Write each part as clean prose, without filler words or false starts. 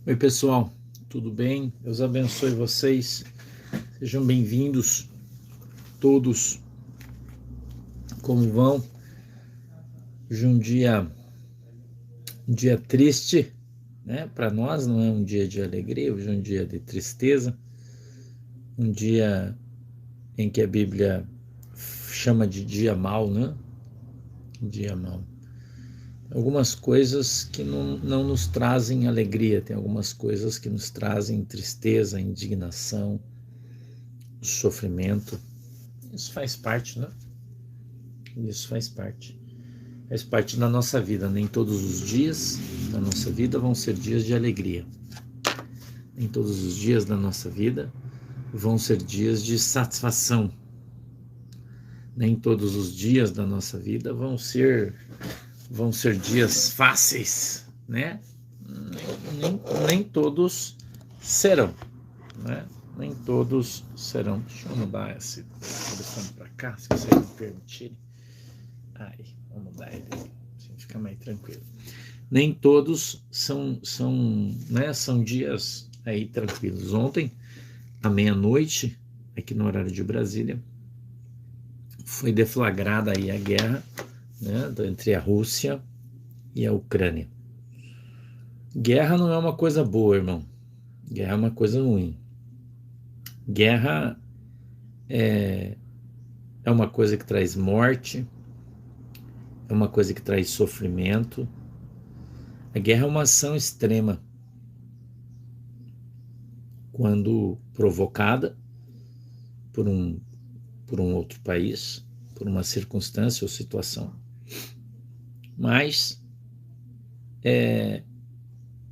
Oi, pessoal, tudo bem? Deus abençoe vocês. Sejam bem-vindos todos. Como vão? Hoje é um dia triste, né? Para nós não é um dia de alegria, hoje é um dia de tristeza, um dia em que a Bíblia chama de dia mau, né? Dia mau. Algumas coisas que não nos trazem alegria, tem algumas coisas que nos trazem tristeza, indignação, sofrimento. Isso faz parte, né? Isso faz parte. Faz parte da nossa vida. Nem todos os dias da nossa vida vão ser dias de alegria. Nem todos os dias da nossa vida vão ser dias de satisfação. Nem todos os dias da nossa vida vão ser dias fáceis, né? Nem todos serão, né? Nem todos serão. Deixa eu mudar esse telefone para cá, se vocês me permitirem. Aí, vamos mudar ele, assim fica mais tranquilo. Nem todos são dias aí tranquilos. Ontem, à meia-noite, aqui no horário de Brasília, foi deflagrada aí a guerra, né, entre a Rússia e a Ucrânia. Guerra não é uma coisa boa, irmão. Guerra é uma coisa ruim. Guerra é uma coisa que traz morte, é uma coisa que traz sofrimento. A guerra é uma ação extrema quando provocada por um outro país, por uma circunstância ou situação. Mas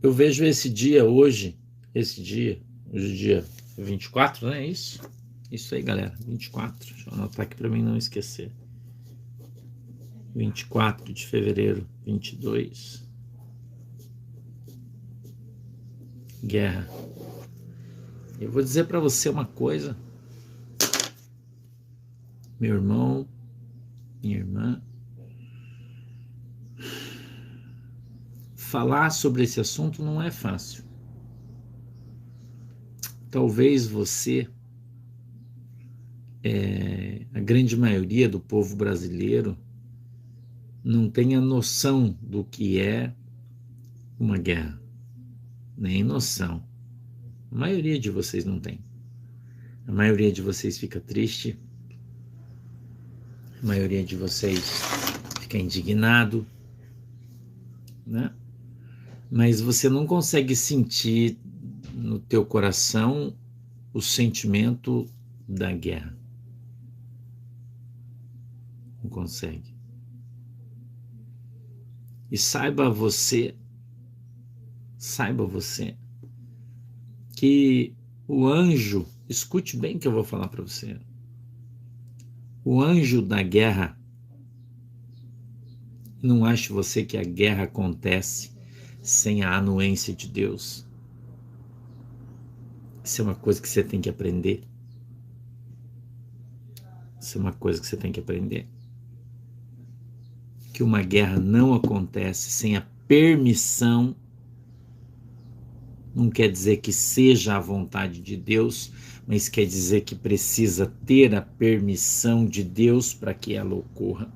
eu vejo hoje dia 24, né? Isso aí, galera, 24. Deixa eu anotar aqui para mim não esquecer. 24 de fevereiro, 22. Guerra. Eu vou dizer para você uma coisa, meu irmão, minha irmã. Falar sobre esse assunto não é fácil. Talvez você, a grande maioria do povo brasileiro, não tenha noção do que é uma guerra. Nem noção. A maioria de vocês não tem. A maioria de vocês fica triste. A maioria de vocês fica indignado, né? Mas você não consegue sentir no teu coração o sentimento da guerra. Não consegue. E saiba você que o anjo, escute bem o que eu vou falar para você. O anjo da guerra, não ache você que a guerra acontece sem a anuência de Deus. Isso é uma coisa que você tem que aprender. Isso é uma coisa que você tem que aprender. Que uma guerra não acontece sem a permissão. Não quer dizer que seja a vontade de Deus, mas quer dizer que precisa ter a permissão de Deus para que ela ocorra.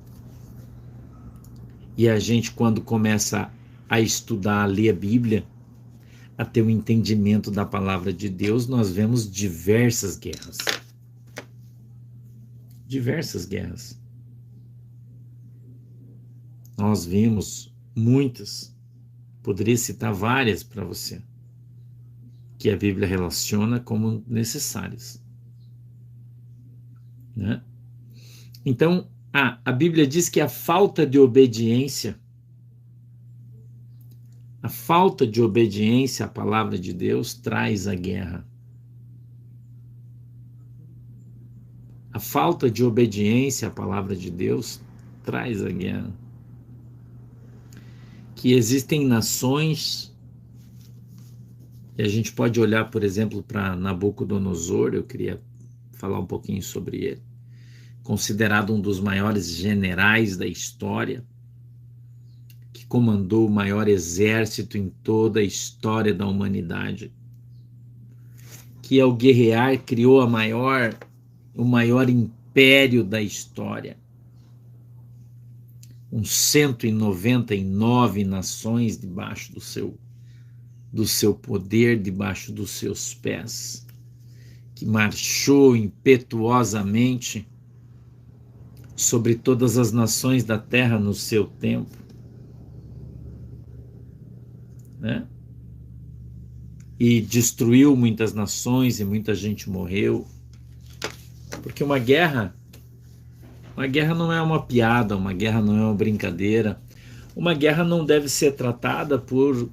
E a gente, quando começa a estudar, a ler a Bíblia, a ter um entendimento da palavra de Deus, nós vemos diversas guerras. Diversas guerras. Nós vimos muitas, poderia citar várias para você, que a Bíblia relaciona como necessárias, né? Então, a Bíblia diz que a falta de obediência à palavra de Deus traz a guerra. A falta de obediência à palavra de Deus traz a guerra. Que existem nações, e a gente pode olhar, por exemplo, para Nabucodonosor, eu queria falar um pouquinho sobre ele, considerado um dos maiores generais da história, que comandou o maior exército em toda a história da humanidade, que ao guerrear criou o maior império da história, com 199 nações debaixo do seu poder, debaixo dos seus pés, que marchou impetuosamente sobre todas as nações da terra no seu tempo, né? E destruiu muitas nações e muita gente morreu, porque uma guerra não é uma piada, uma guerra não é uma brincadeira, uma guerra não deve ser tratada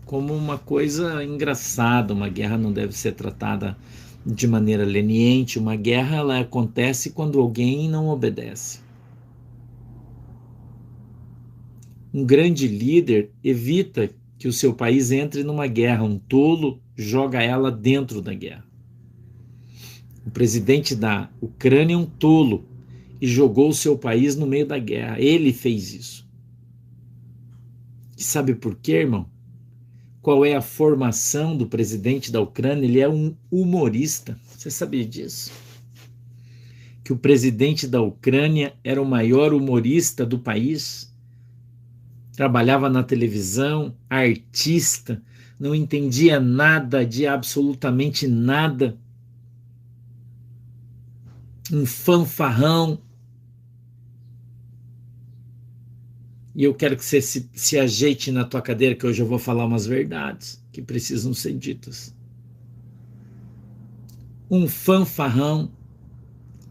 como uma coisa engraçada, uma guerra não deve ser tratada de maneira leniente, uma guerra ela acontece quando alguém não obedece. Um grande líder evita que o seu país entre numa guerra, um tolo joga ela dentro da guerra. O presidente da Ucrânia é um tolo e jogou o seu país no meio da guerra. Ele fez isso. E sabe por quê, irmão? Qual é a formação do presidente da Ucrânia? Ele é um humorista. Você sabia disso? Que o presidente da Ucrânia era o maior humorista do país? Trabalhava na televisão, artista, não entendia nada de absolutamente nada. Um fanfarrão. E eu quero que você se ajeite na tua cadeira, que hoje eu vou falar umas verdades que precisam ser ditas. Um fanfarrão,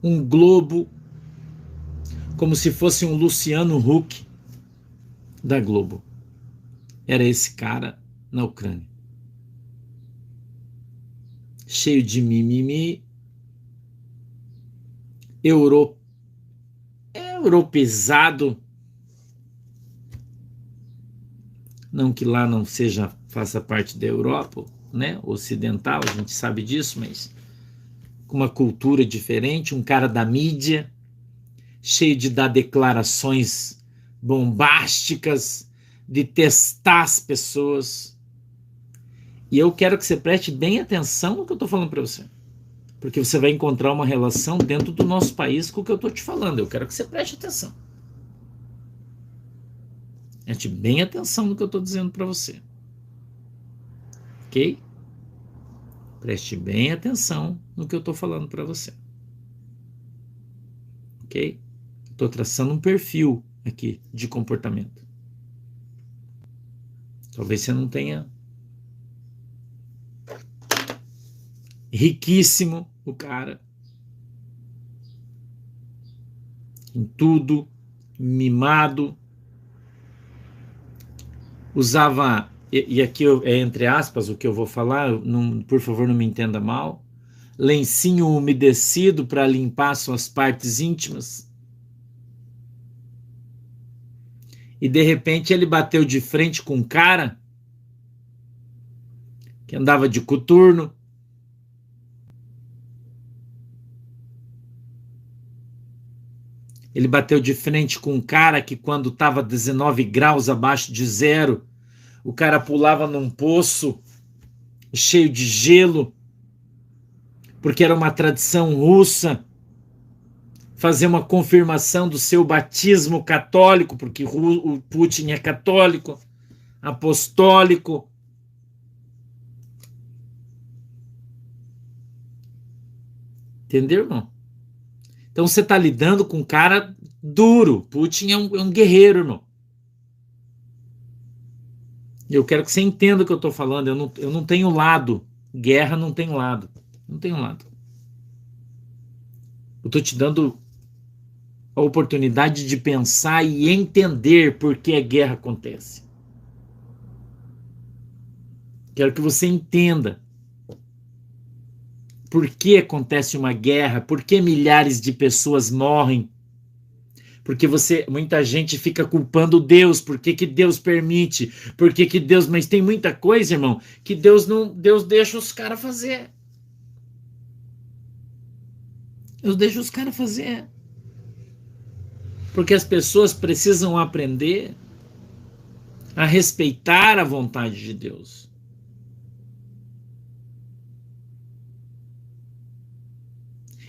um Globo, como se fosse um Luciano Huck da Globo. Era esse cara na Ucrânia. Cheio de mimimi, europeizado. Não que lá não faça parte da Europa, né, ocidental, a gente sabe disso, mas com uma cultura diferente, um cara da mídia, cheio de dar declarações bombásticas, de testar as pessoas. E eu quero que você preste bem atenção no que eu estou falando para você, porque você vai encontrar uma relação dentro do nosso país com o que eu estou te falando. Eu quero que você preste atenção. Preste bem atenção no que eu estou dizendo para você. Ok? Preste bem atenção no que eu estou falando para você. Ok? Estou traçando um perfil aqui de comportamento. Talvez você não tenha. Riquíssimo o cara. Em tudo. Mimado. Usava, e aqui é entre aspas o que eu vou falar, por favor não me entenda mal, lencinho umedecido para limpar suas partes íntimas. E de repente ele bateu de frente com um cara que andava de coturno. Ele bateu de frente com um cara que quando estava 19 graus abaixo de zero, o cara pulava num poço cheio de gelo, porque era uma tradição russa fazer uma confirmação do seu batismo católico, porque o Putin é católico, apostólico. Entendeu, irmão? Então você está lidando com um cara duro. Putin é um guerreiro, irmão. Eu quero que você entenda o que eu estou falando. Eu não tenho lado. Guerra não tem lado. Não tem lado. Eu estou te dando a oportunidade de pensar e entender por que a guerra acontece. Quero que você entenda por que acontece uma guerra, por que milhares de pessoas morrem. Porque muita gente fica culpando Deus, por que Deus permite, por que Deus, mas tem muita coisa, irmão, que Deus deixa os caras fazer. Deus deixa os caras fazer. Porque as pessoas precisam aprender a respeitar a vontade de Deus.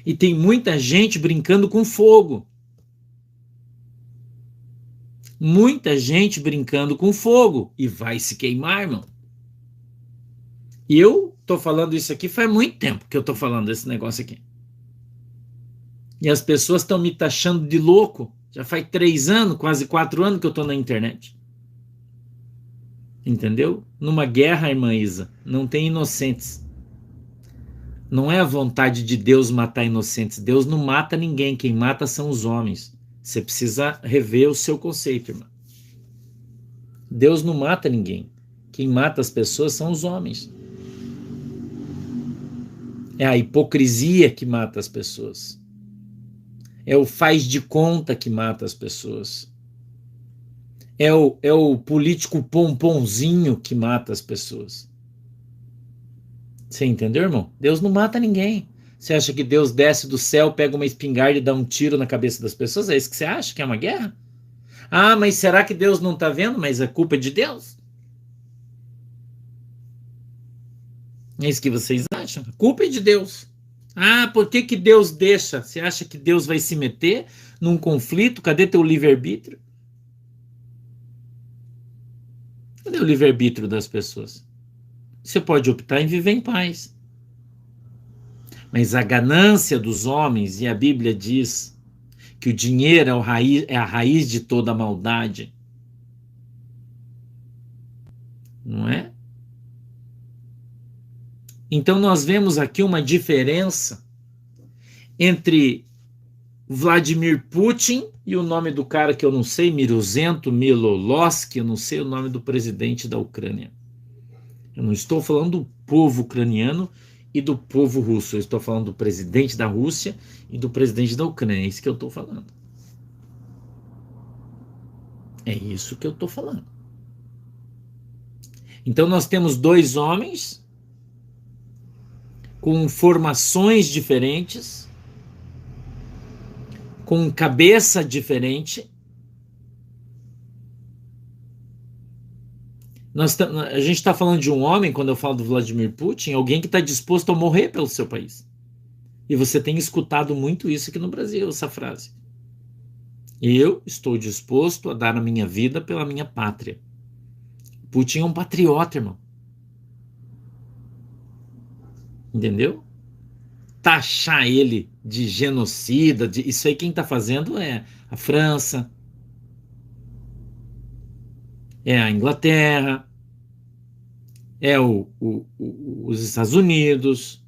E tem muita gente brincando com fogo. Muita gente brincando com fogo. E vai se queimar, irmão. E eu tô falando isso aqui faz muito tempo que eu tô falando desse negócio aqui. E as pessoas estão me taxando de louco. Já faz 3 anos, quase 4 anos que eu tô na internet. Entendeu? Numa guerra, irmã Isa, não tem inocentes. Não é a vontade de Deus matar inocentes. Deus não mata ninguém. Quem mata são os homens. Você precisa rever o seu conceito, irmã. Deus não mata ninguém. Quem mata as pessoas são os homens. É a hipocrisia que mata as pessoas. É o faz de conta que mata as pessoas. É o político pomponzinho que mata as pessoas. Você entendeu, irmão? Deus não mata ninguém. Você acha que Deus desce do céu, pega uma espingarda e dá um tiro na cabeça das pessoas? É isso que você acha? Que é uma guerra? Ah, mas será que Deus não está vendo? Mas a culpa é de Deus? É isso que vocês acham? A culpa é de Deus. Ah, por que que Deus deixa? Você acha que Deus vai se meter num conflito? Cadê teu livre-arbítrio? Cadê o livre-arbítrio das pessoas? Você pode optar em viver em paz. Mas a ganância dos homens, e a Bíblia diz que o dinheiro é a raiz de toda a maldade. Não é? Então nós vemos aqui uma diferença entre Vladimir Putin e o nome do cara que eu não sei, Milolosky, eu não sei o nome do presidente da Ucrânia. Eu não estou falando do povo ucraniano e do povo russo. Eu estou falando do presidente da Rússia e do presidente da Ucrânia. É isso que eu estou falando. É isso que eu estou falando. Então nós temos 2 homens com formações diferentes, com cabeça diferente. A gente está falando de um homem, quando eu falo do Vladimir Putin, alguém que está disposto a morrer pelo seu país. E você tem escutado muito isso aqui no Brasil, essa frase. Eu estou disposto a dar a minha vida pela minha pátria. Putin é um patriota, irmão. Entendeu? Taxar ele de genocida, isso aí quem está fazendo é a França, é a Inglaterra, é os Estados Unidos.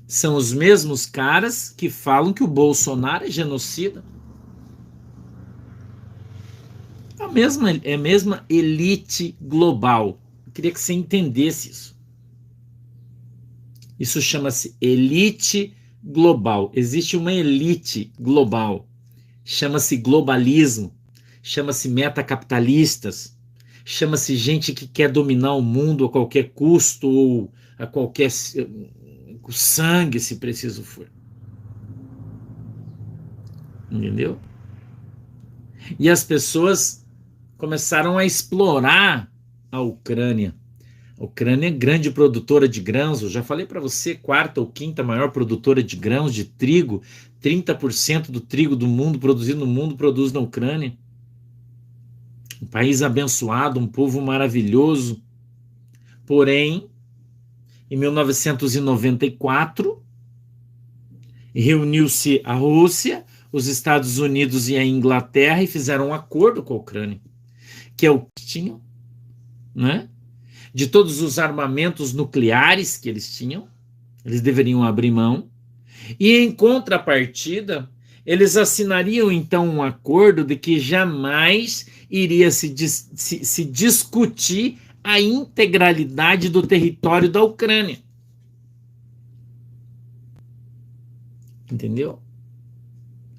São os mesmos caras que falam que o Bolsonaro é genocida. É a mesma elite global. Eu queria que você entendesse isso. Isso chama-se elite global. Existe uma elite global. Chama-se globalismo. Chama-se metacapitalistas. Chama-se gente que quer dominar o mundo a qualquer custo ou a qualquer sangue, se preciso for. Entendeu? E as pessoas começaram a explorar a Ucrânia. A Ucrânia é grande produtora de grãos. Eu já falei para você, 4ª ou 5ª maior produtora de grãos, de trigo. 30% do trigo do mundo produzido no mundo produz na Ucrânia. Um país abençoado, um povo maravilhoso. Porém, em 1994, reuniu-se a Rússia, os Estados Unidos e a Inglaterra e fizeram um acordo com a Ucrânia, que é o que tinham, né? De todos os armamentos nucleares que eles tinham, eles deveriam abrir mão. E em contrapartida, eles assinariam então um acordo de que jamais iria se discutir a integralidade do território da Ucrânia. Entendeu?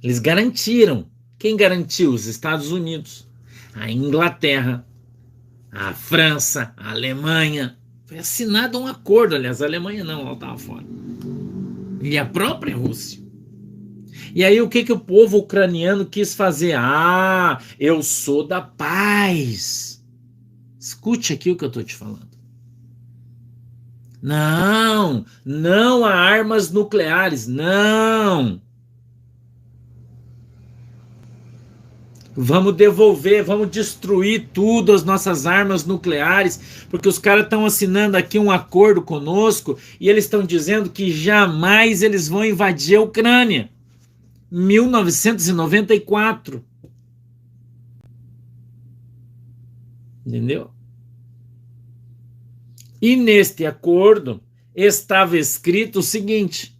Eles garantiram. Quem garantiu? Os Estados Unidos, a Inglaterra, a França, a Alemanha. Foi assinado um acordo, aliás, a Alemanha não, ela estava fora. E a própria Rússia. E aí o que o povo ucraniano quis fazer? Ah, eu sou da paz. Escute aqui o que eu estou te falando. Não, não há armas nucleares, não. Vamos devolver, vamos destruir tudo, as nossas armas nucleares, porque os caras estão assinando aqui um acordo conosco e eles estão dizendo que jamais eles vão invadir a Ucrânia. 1994. Entendeu? E neste acordo estava escrito o seguinte: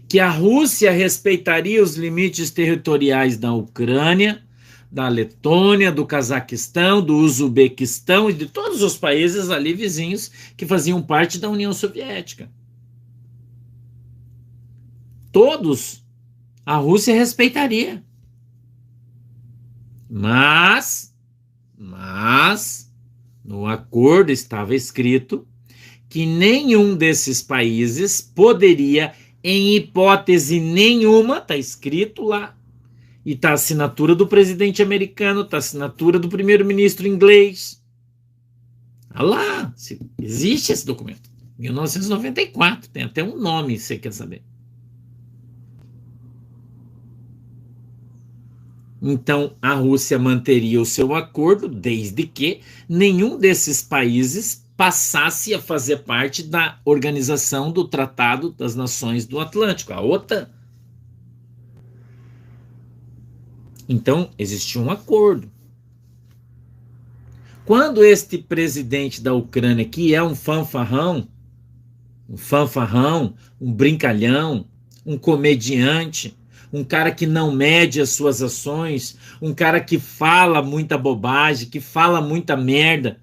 que a Rússia respeitaria os limites territoriais da Ucrânia, da Letônia, do Cazaquistão, do Uzbequistão e de todos os países ali vizinhos que faziam parte da União Soviética. Todos a Rússia respeitaria. Mas no acordo estava escrito que nenhum desses países poderia, em hipótese nenhuma, está escrito lá, e está a assinatura do presidente americano, está a assinatura do primeiro-ministro inglês. Olha lá, existe esse documento. 1994, tem até um nome, se você quer saber. Então, a Rússia manteria o seu acordo desde que nenhum desses países passasse a fazer parte da organização do Tratado das Nações do Atlântico, a OTAN. Então, existia um acordo. Quando este presidente da Ucrânia, que é um fanfarrão, um brincalhão, um comediante, um cara que não mede as suas ações, um cara que fala muita bobagem, que fala muita merda,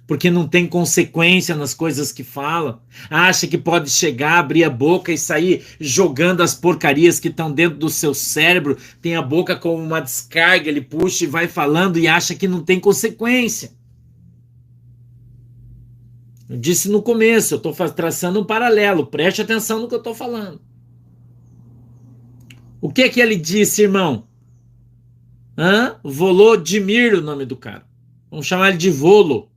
porque não tem consequência nas coisas que fala, acha que pode chegar, abrir a boca e sair jogando as porcarias que estão dentro do seu cérebro, tem a boca como uma descarga, ele puxa e vai falando e acha que não tem consequência. Eu disse no começo, eu estou traçando um paralelo, preste atenção no que eu estou falando. O que ele disse, irmão? Volodymyr, o nome do cara. Vamos chamar ele de Volo.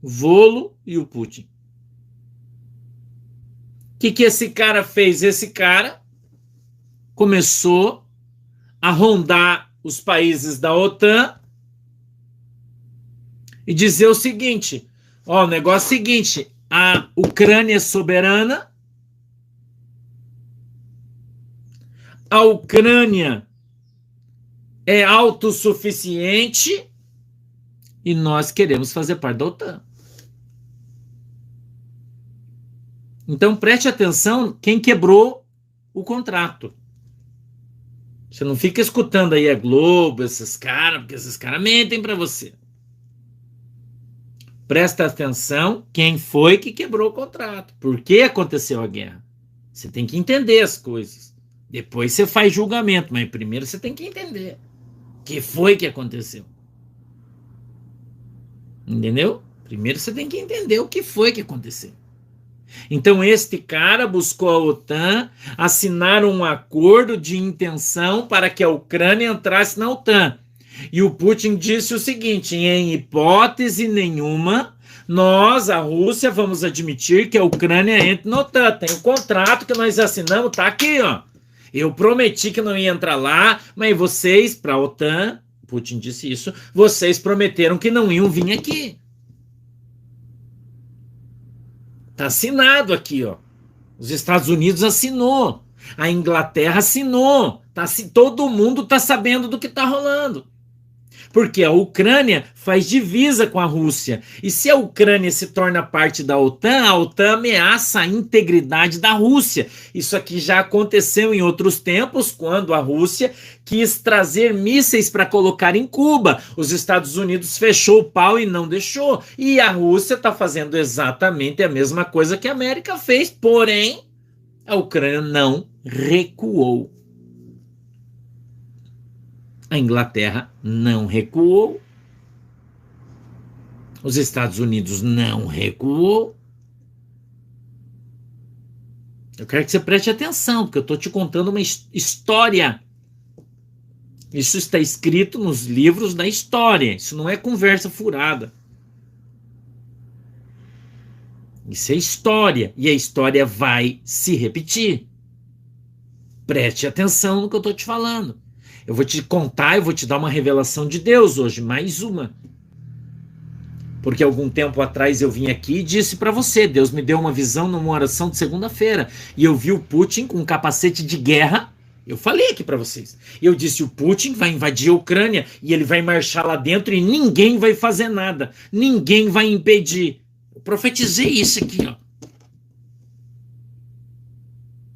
Volo e o Putin. O que esse cara fez? Esse cara começou a rondar os países da OTAN e dizer o seguinte: o negócio é o seguinte, a Ucrânia é soberana, a Ucrânia é autossuficiente e nós queremos fazer parte da OTAN. Então preste atenção quem quebrou o contrato. Você não fica escutando aí a Globo, esses caras, porque esses caras mentem para você. Presta atenção quem foi que quebrou o contrato. Por que aconteceu a guerra? Você tem que entender as coisas. Depois você faz julgamento, mas primeiro você tem que entender o que foi que aconteceu. Entendeu? Primeiro você tem que entender o que foi que aconteceu. Então este cara buscou a OTAN, assinaram um acordo de intenção para que a Ucrânia entrasse na OTAN. E o Putin disse o seguinte: em hipótese nenhuma, nós, a Rússia, vamos admitir que a Ucrânia entre na OTAN. Tem um contrato que nós assinamos, tá aqui, ó. Eu prometi que não ia entrar lá, mas vocês, para a OTAN, Putin disse isso, vocês prometeram que não iam vir aqui. Tá assinado aqui, ó. Os Estados Unidos assinou, a Inglaterra assinou, todo mundo tá sabendo do que tá rolando. Porque a Ucrânia faz divisa com a Rússia. E se a Ucrânia se torna parte da OTAN, a OTAN ameaça a integridade da Rússia. Isso aqui já aconteceu em outros tempos, quando a Rússia quis trazer mísseis para colocar em Cuba. Os Estados Unidos fechou o pau e não deixou. E a Rússia está fazendo exatamente a mesma coisa que a América fez. Porém, a Ucrânia não recuou. A Inglaterra não recuou. Os Estados Unidos não recuou. Eu quero que você preste atenção, porque eu estou te contando uma história. Isso está escrito nos livros da história. Isso não é conversa furada. Isso é história. E a história vai se repetir. Preste atenção no que eu estou te falando. Eu vou te contar, eu vou te dar uma revelação de Deus hoje, mais uma. Porque algum tempo atrás eu vim aqui e disse para você, Deus me deu uma visão numa oração de segunda-feira, e eu vi o Putin com um capacete de guerra. Eu falei aqui para vocês. Eu disse, o Putin vai invadir a Ucrânia e ele vai marchar lá dentro e ninguém vai fazer nada. Ninguém vai impedir. Eu profetizei isso aqui, ó.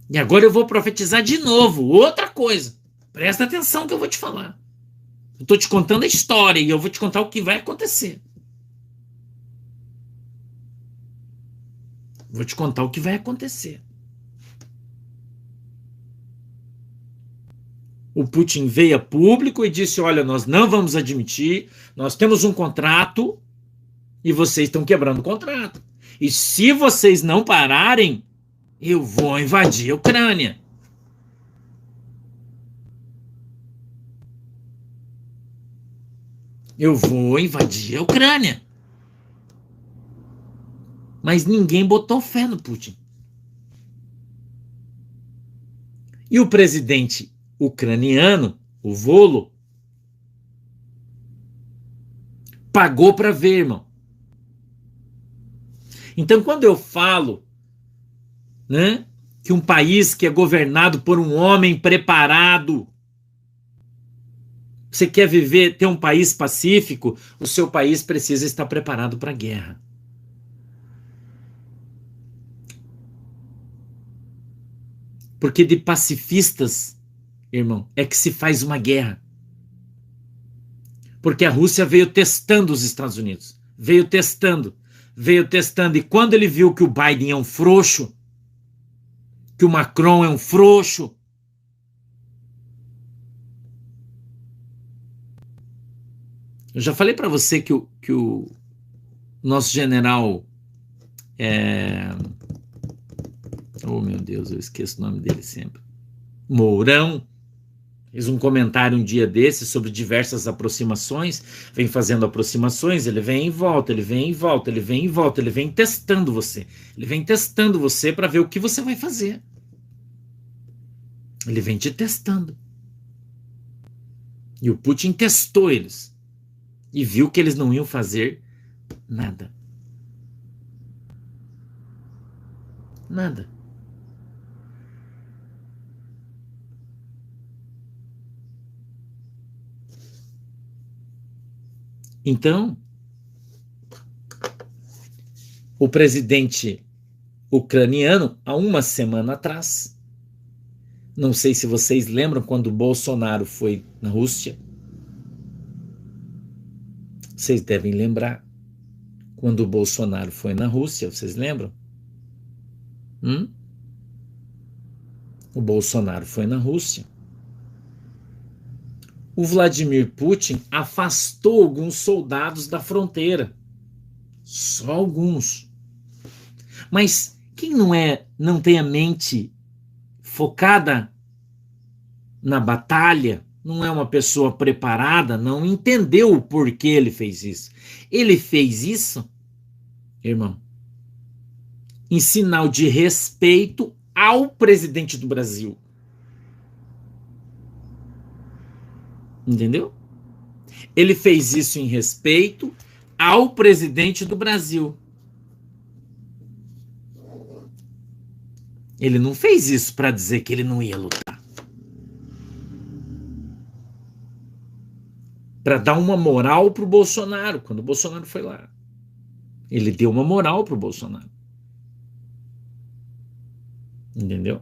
E agora eu vou profetizar de novo, outra coisa. Presta atenção que eu vou te falar. Eu estou te contando a história e eu vou te contar o que vai acontecer. Vou te contar o que vai acontecer. O Putin veio a público e disse, olha, nós não vamos admitir, nós temos um contrato e vocês estão quebrando o contrato. E se vocês não pararem, eu vou invadir a Ucrânia. Eu vou invadir a Ucrânia. Mas ninguém botou fé no Putin. E o presidente ucraniano, o Volo, pagou para ver, irmão. Então, quando eu falo, né, que um país que é governado por um homem preparado, você quer viver, ter um país pacífico, o seu país precisa estar preparado para a guerra. Porque de pacifistas, irmão, é que se faz uma guerra. Porque a Rússia veio testando os Estados Unidos. Veio testando. E quando ele viu que o Biden é um frouxo, que o Macron é um frouxo, eu já falei para você que o nosso general oh, meu Deus, eu esqueço o nome dele sempre. Mourão fez um comentário um dia desse sobre diversas aproximações, vem fazendo aproximações, ele vem em volta, ele vem em volta, ele vem em volta, ele vem testando você. Ele vem testando você para ver o que você vai fazer. Ele vem te testando. E o Putin testou eles. E viu que eles não iam fazer nada. Nada. Então, o presidente ucraniano, há uma semana atrás, não sei se vocês lembram quando o Bolsonaro foi na Rússia, vocês devem lembrar, quando o Bolsonaro foi na Rússia, vocês lembram? O Bolsonaro foi na Rússia. O Vladimir Putin afastou alguns soldados da fronteira. Só alguns. Mas quem não tem a mente focada na batalha, não é uma pessoa preparada, não entendeu o porquê ele fez isso. Ele fez isso, irmão, em sinal de respeito ao presidente do Brasil. Entendeu? Ele fez isso em respeito ao presidente do Brasil. Ele não fez isso para dizer que ele não ia lutar. Para dar uma moral pro Bolsonaro, quando o Bolsonaro foi lá. Ele deu uma moral pro Bolsonaro. Entendeu?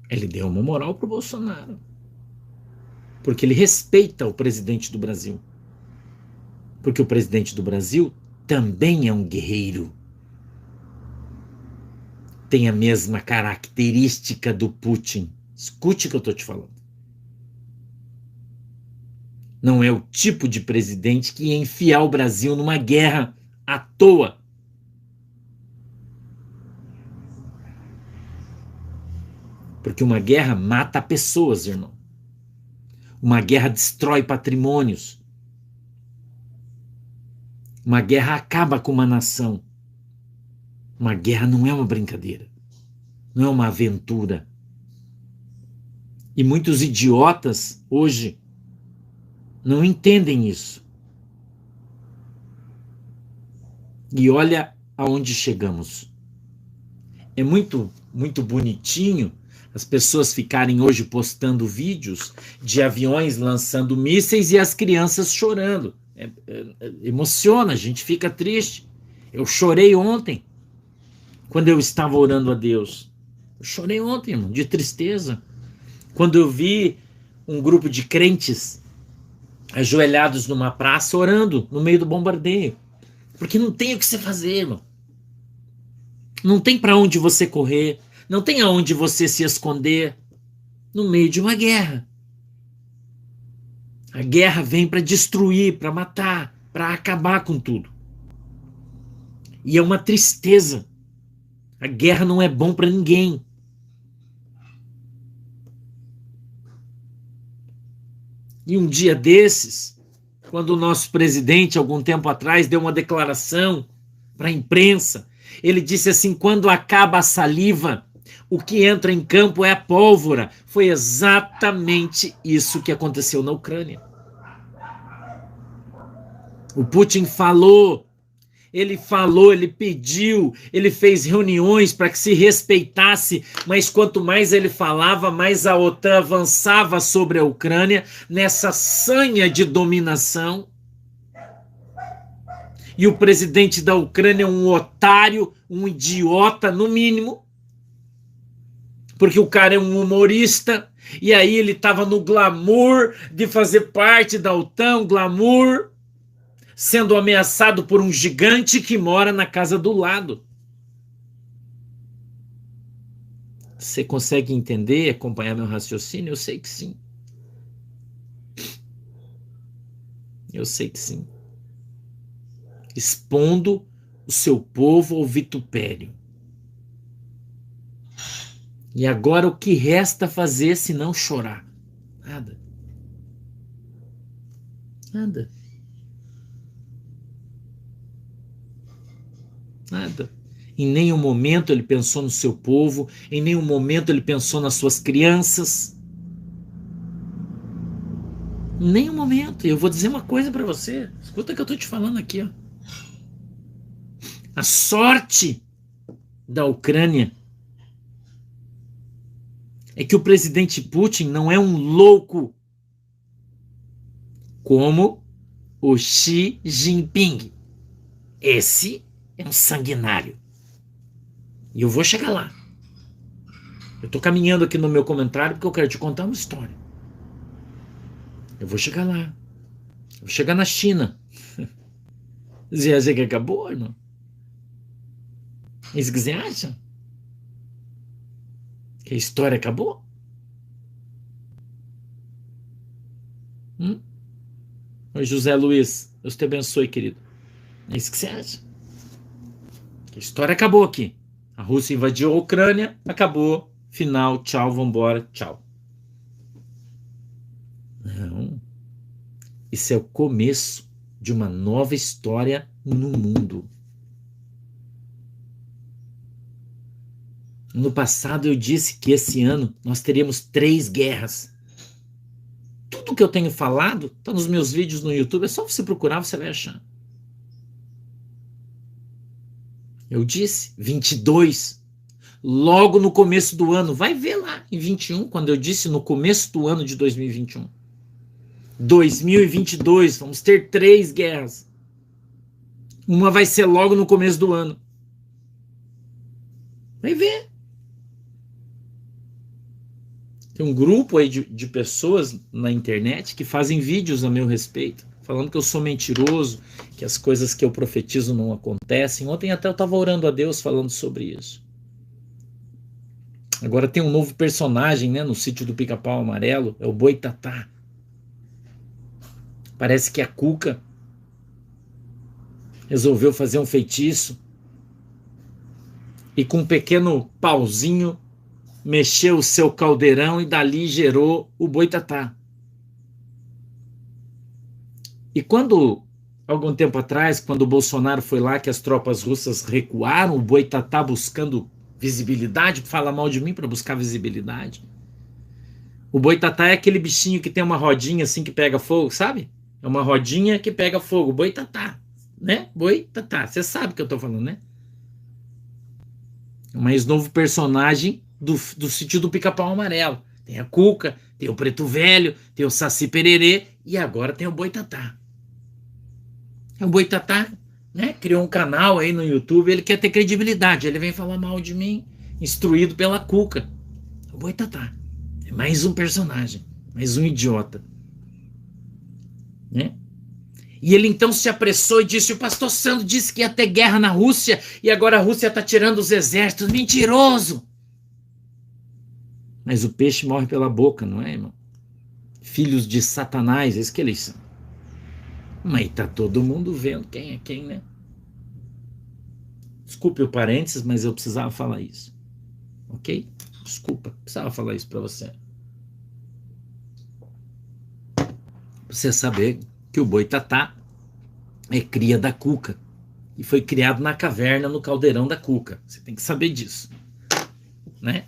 Ele deu uma moral pro Bolsonaro. Porque ele respeita o presidente do Brasil. Porque o presidente do Brasil também é um guerreiro. Tem a mesma característica do Putin. Escute o que eu estou te falando. Não é o tipo de presidente que ia enfiar o Brasil numa guerra à toa. Porque uma guerra mata pessoas, irmão. Uma guerra destrói patrimônios. Uma guerra acaba com uma nação. Uma guerra não é uma brincadeira. Não é uma aventura. E muitos idiotas hoje não entendem isso. E olha aonde chegamos. É muito bonitinho as pessoas ficarem hoje postando vídeos de aviões lançando mísseis e as crianças chorando. Emociona, a gente fica triste. Eu chorei ontem, quando eu estava orando a Deus. Eu chorei ontem, irmão, de tristeza. Quando eu vi um grupo de crentes ajoelhados numa praça orando no meio do bombardeio. Porque não tem o que você fazer, irmão. Não tem para onde você correr. Não tem aonde você se esconder no meio de uma guerra. A guerra vem para destruir, para matar, para acabar com tudo. E é uma tristeza. A guerra não é bom para ninguém. E um dia desses, quando o nosso presidente, algum tempo atrás, deu uma declaração para a imprensa, ele disse assim: quando acaba a saliva, o que entra em campo é a pólvora. Foi exatamente isso que aconteceu na Ucrânia. O Putin falou, ele pediu, ele fez reuniões para que se respeitasse, mas quanto mais ele falava, mais a OTAN avançava sobre a Ucrânia nessa sanha de dominação. E o presidente da Ucrânia é um otário, um idiota, no mínimo, porque o cara é um humorista, e aí ele estava no glamour de fazer parte da OTAN, glamour, sendo ameaçado por um gigante que mora na casa do lado. Você consegue entender, acompanhar meu raciocínio? Eu sei que sim. Eu sei que sim. Expondo o seu povo ao vitupério. E agora o que resta fazer se não chorar? Nada. Nada. Nada. Em nenhum momento ele pensou no seu povo, em nenhum momento ele pensou nas suas crianças. Em nenhum momento. E eu vou dizer uma coisa para você. Escuta o que eu estou te falando aqui, ó. A sorte da Ucrânia é que o presidente Putin não é um louco como o Xi Jinping. Esse é um sanguinário. E eu vou chegar lá. Eu estou caminhando aqui no meu comentário porque eu quero te contar uma história. Eu vou chegar lá. Eu vou chegar na China. Você acha que acabou, irmão? É isso que você acha? Que a história acabou? Oi, José Luiz. Deus te abençoe, querido. É isso que você acha? Que a história acabou aqui. A Rússia invadiu a Ucrânia, acabou. Final, tchau, vambora, tchau. Não. Isso é o começo de uma nova história no mundo. No passado eu disse que esse ano nós teríamos 3 guerras. Tudo que eu tenho falado está nos meus vídeos no YouTube. É só você procurar, você vai achar. Eu disse 22, logo no começo do ano. Vai ver lá em 21, quando eu disse no começo do ano de 2021. 2022, vamos ter 3 guerras. Uma vai ser logo no começo do ano. Vai ver. Tem um grupo aí de pessoas na internet que fazem vídeos a meu respeito, falando que eu sou mentiroso, que as coisas que eu profetizo não acontecem. Ontem até eu estava orando a Deus falando sobre isso. Agora tem um novo personagem, né, no sítio do Pica-Pau Amarelo, é o Boitatá. Parece que a Cuca resolveu fazer um feitiço e com um pequeno pauzinho mexeu o seu caldeirão e dali gerou o Boitatá. E quando, algum tempo atrás, quando o Bolsonaro foi lá que as tropas russas recuaram, o Boitatá buscando visibilidade, fala mal de mim para buscar visibilidade. O Boitatá é aquele bichinho que tem uma rodinha assim que pega fogo, sabe? É uma rodinha que pega fogo, Boitatá, né? Boitatá, você sabe o que eu tô falando, né? É um mais novo personagem do sítio do Pica-Pau Amarelo. Tem a Cuca, tem o Preto Velho, tem o Saci Pererê e agora tem o Boitatá. O Boitatá, né, criou um canal aí no YouTube, ele quer ter credibilidade, ele vem falar mal de mim, instruído pela Cuca. O Boitatá é mais um personagem, mais um idiota, né? E ele então se apressou e disse: o pastor Sandro disse que ia ter guerra na Rússia e agora a Rússia está tirando os exércitos. Mentiroso! Mas o peixe morre pela boca, não é, irmão? Filhos de Satanás, é isso que eles são. Mas tá todo mundo vendo quem é quem, né? Desculpe o parênteses, mas eu precisava falar isso. Ok? Desculpa, precisava falar isso para você. Pra você saber que o Boitatá é cria da Cuca. E foi criado na caverna, no caldeirão da Cuca. Você tem que saber disso. Né?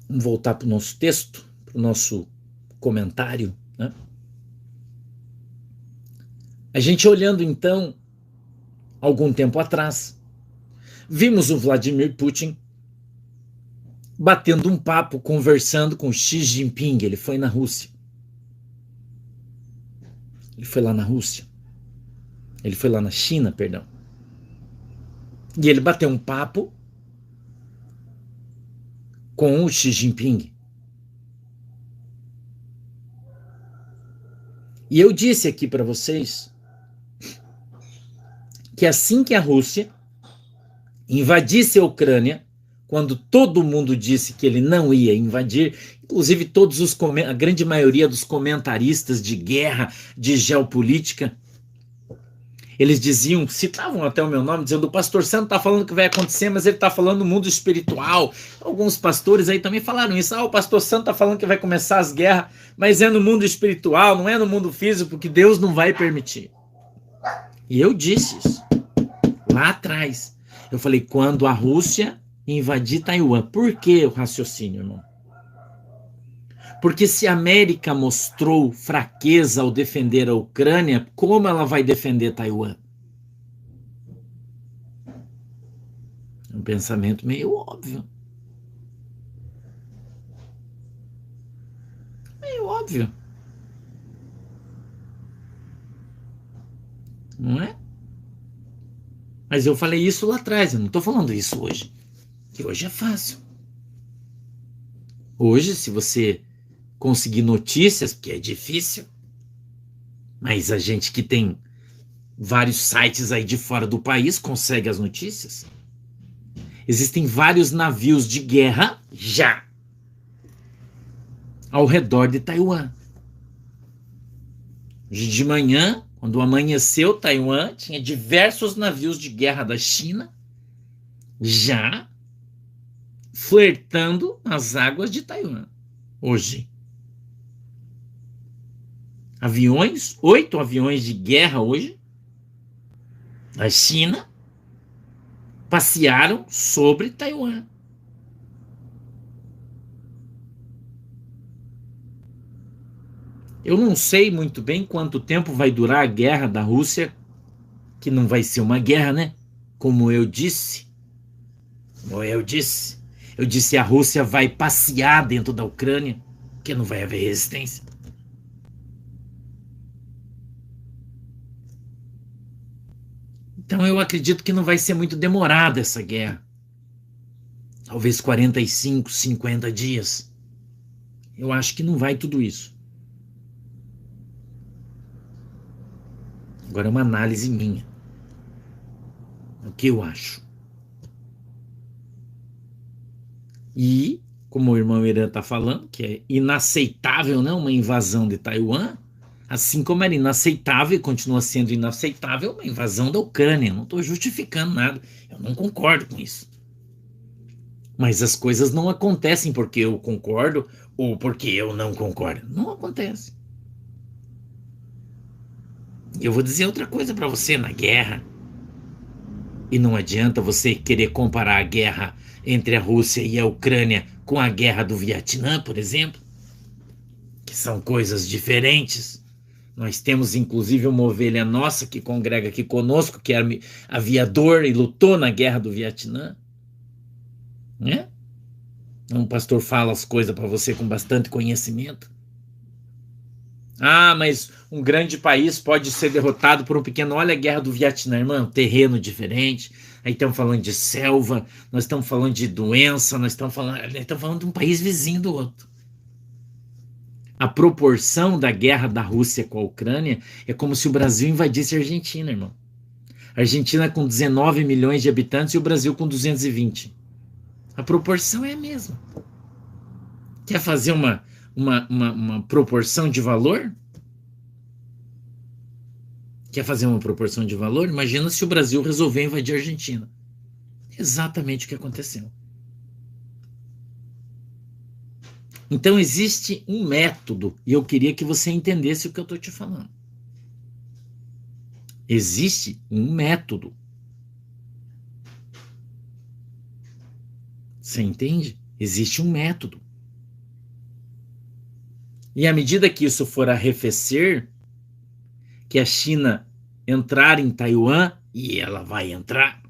Vamos voltar para o nosso texto, para o nosso comentário, né? A gente olhando então, algum tempo atrás, vimos o Vladimir Putin batendo um papo, conversando com Xi Jinping. Ele foi na Rússia. Ele foi lá na Rússia. Ele foi lá na China, perdão. E ele bateu um papo com o Xi Jinping. E eu disse aqui para vocês que assim que a Rússia invadisse a Ucrânia, quando todo mundo disse que ele não ia invadir, inclusive a grande maioria dos comentaristas de guerra, de geopolítica, eles diziam, citavam até o meu nome, dizendo: o pastor Santo está falando que vai acontecer, mas ele está falando no mundo espiritual. Alguns pastores aí também falaram isso. O pastor Santo está falando que vai começar as guerras, mas é no mundo espiritual, não é no mundo físico, porque Deus não vai permitir. E eu disse isso lá atrás. Eu falei: quando a Rússia invadir Taiwan. Por que o raciocínio, irmão? Porque se a América mostrou fraqueza ao defender a Ucrânia, como ela vai defender Taiwan? É um pensamento meio óbvio. Meio óbvio. Não é? Mas eu falei isso lá atrás, eu não estou falando isso hoje. Que hoje é fácil. Hoje, se você conseguir notícias, porque é difícil, mas a gente que tem vários sites aí de fora do país consegue as notícias. Existem vários navios de guerra já ao redor de Taiwan. Hoje de manhã, quando amanheceu Taiwan, tinha diversos navios de guerra da China já flertando nas águas de Taiwan. Hoje. Aviões, 8 aviões de guerra hoje, da China, passearam sobre Taiwan. Eu não sei muito bem quanto tempo vai durar a guerra da Rússia, que não vai ser uma guerra, né? Como eu disse. Eu disse a Rússia vai passear dentro da Ucrânia, porque não vai haver resistência. Então eu acredito que não vai ser muito demorada essa guerra. Talvez 45, 50 dias. Eu acho que não vai tudo isso. Agora é uma análise minha. O que eu acho. E, como o irmão Irã está falando, que é inaceitável, né, uma invasão de Taiwan, assim como era inaceitável e continua sendo inaceitável uma invasão da Ucrânia. Eu não estou justificando nada, eu não concordo com isso. Mas as coisas não acontecem porque eu concordo ou porque eu não concordo. Não acontece. Eu vou dizer outra coisa para você na guerra. E não adianta você querer comparar a guerra entre a Rússia e a Ucrânia com a guerra do Vietnã, por exemplo, que são coisas diferentes. Nós temos inclusive uma ovelha nossa que congrega aqui conosco, que era aviador e lutou na guerra do Vietnã, né? Um pastor fala as coisas para você com bastante conhecimento. Ah, mas um grande país pode ser derrotado por um pequeno. Olha a guerra do Vietnã, irmão, terreno diferente. Aí estamos falando de selva, nós estamos falando de doença, nós estamos falando de um país vizinho do outro. A proporção da guerra da Rússia com a Ucrânia é como se o Brasil invadisse a Argentina, irmão. A Argentina com 19 milhões de habitantes e o Brasil com 220. A proporção é a mesma. Quer fazer uma proporção de valor? Quer fazer uma proporção de valor? Imagina se o Brasil resolver invadir a Argentina. Exatamente o que aconteceu. Então existe um método, e eu queria que você entendesse o que eu estou te falando. Existe um método. Você entende? Existe um método. E à medida que isso for arrefecer, que a China entrar em Taiwan, e ela vai entrar.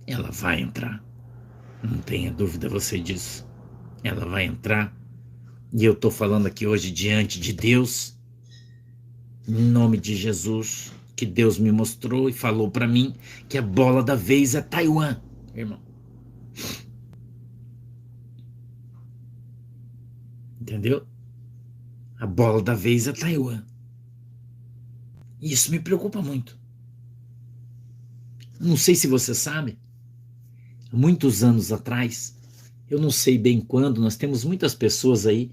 Ela vai entrar. Não tenha dúvida você disso. Ela vai entrar. E eu estou falando aqui hoje diante de Deus, em nome de Jesus, que Deus me mostrou e falou para mim que a bola da vez é Taiwan, irmão. Entendeu? A bola da vez é Taiwan. E isso me preocupa muito. Não sei se você sabe, muitos anos atrás, eu não sei bem quando, nós temos muitas pessoas aí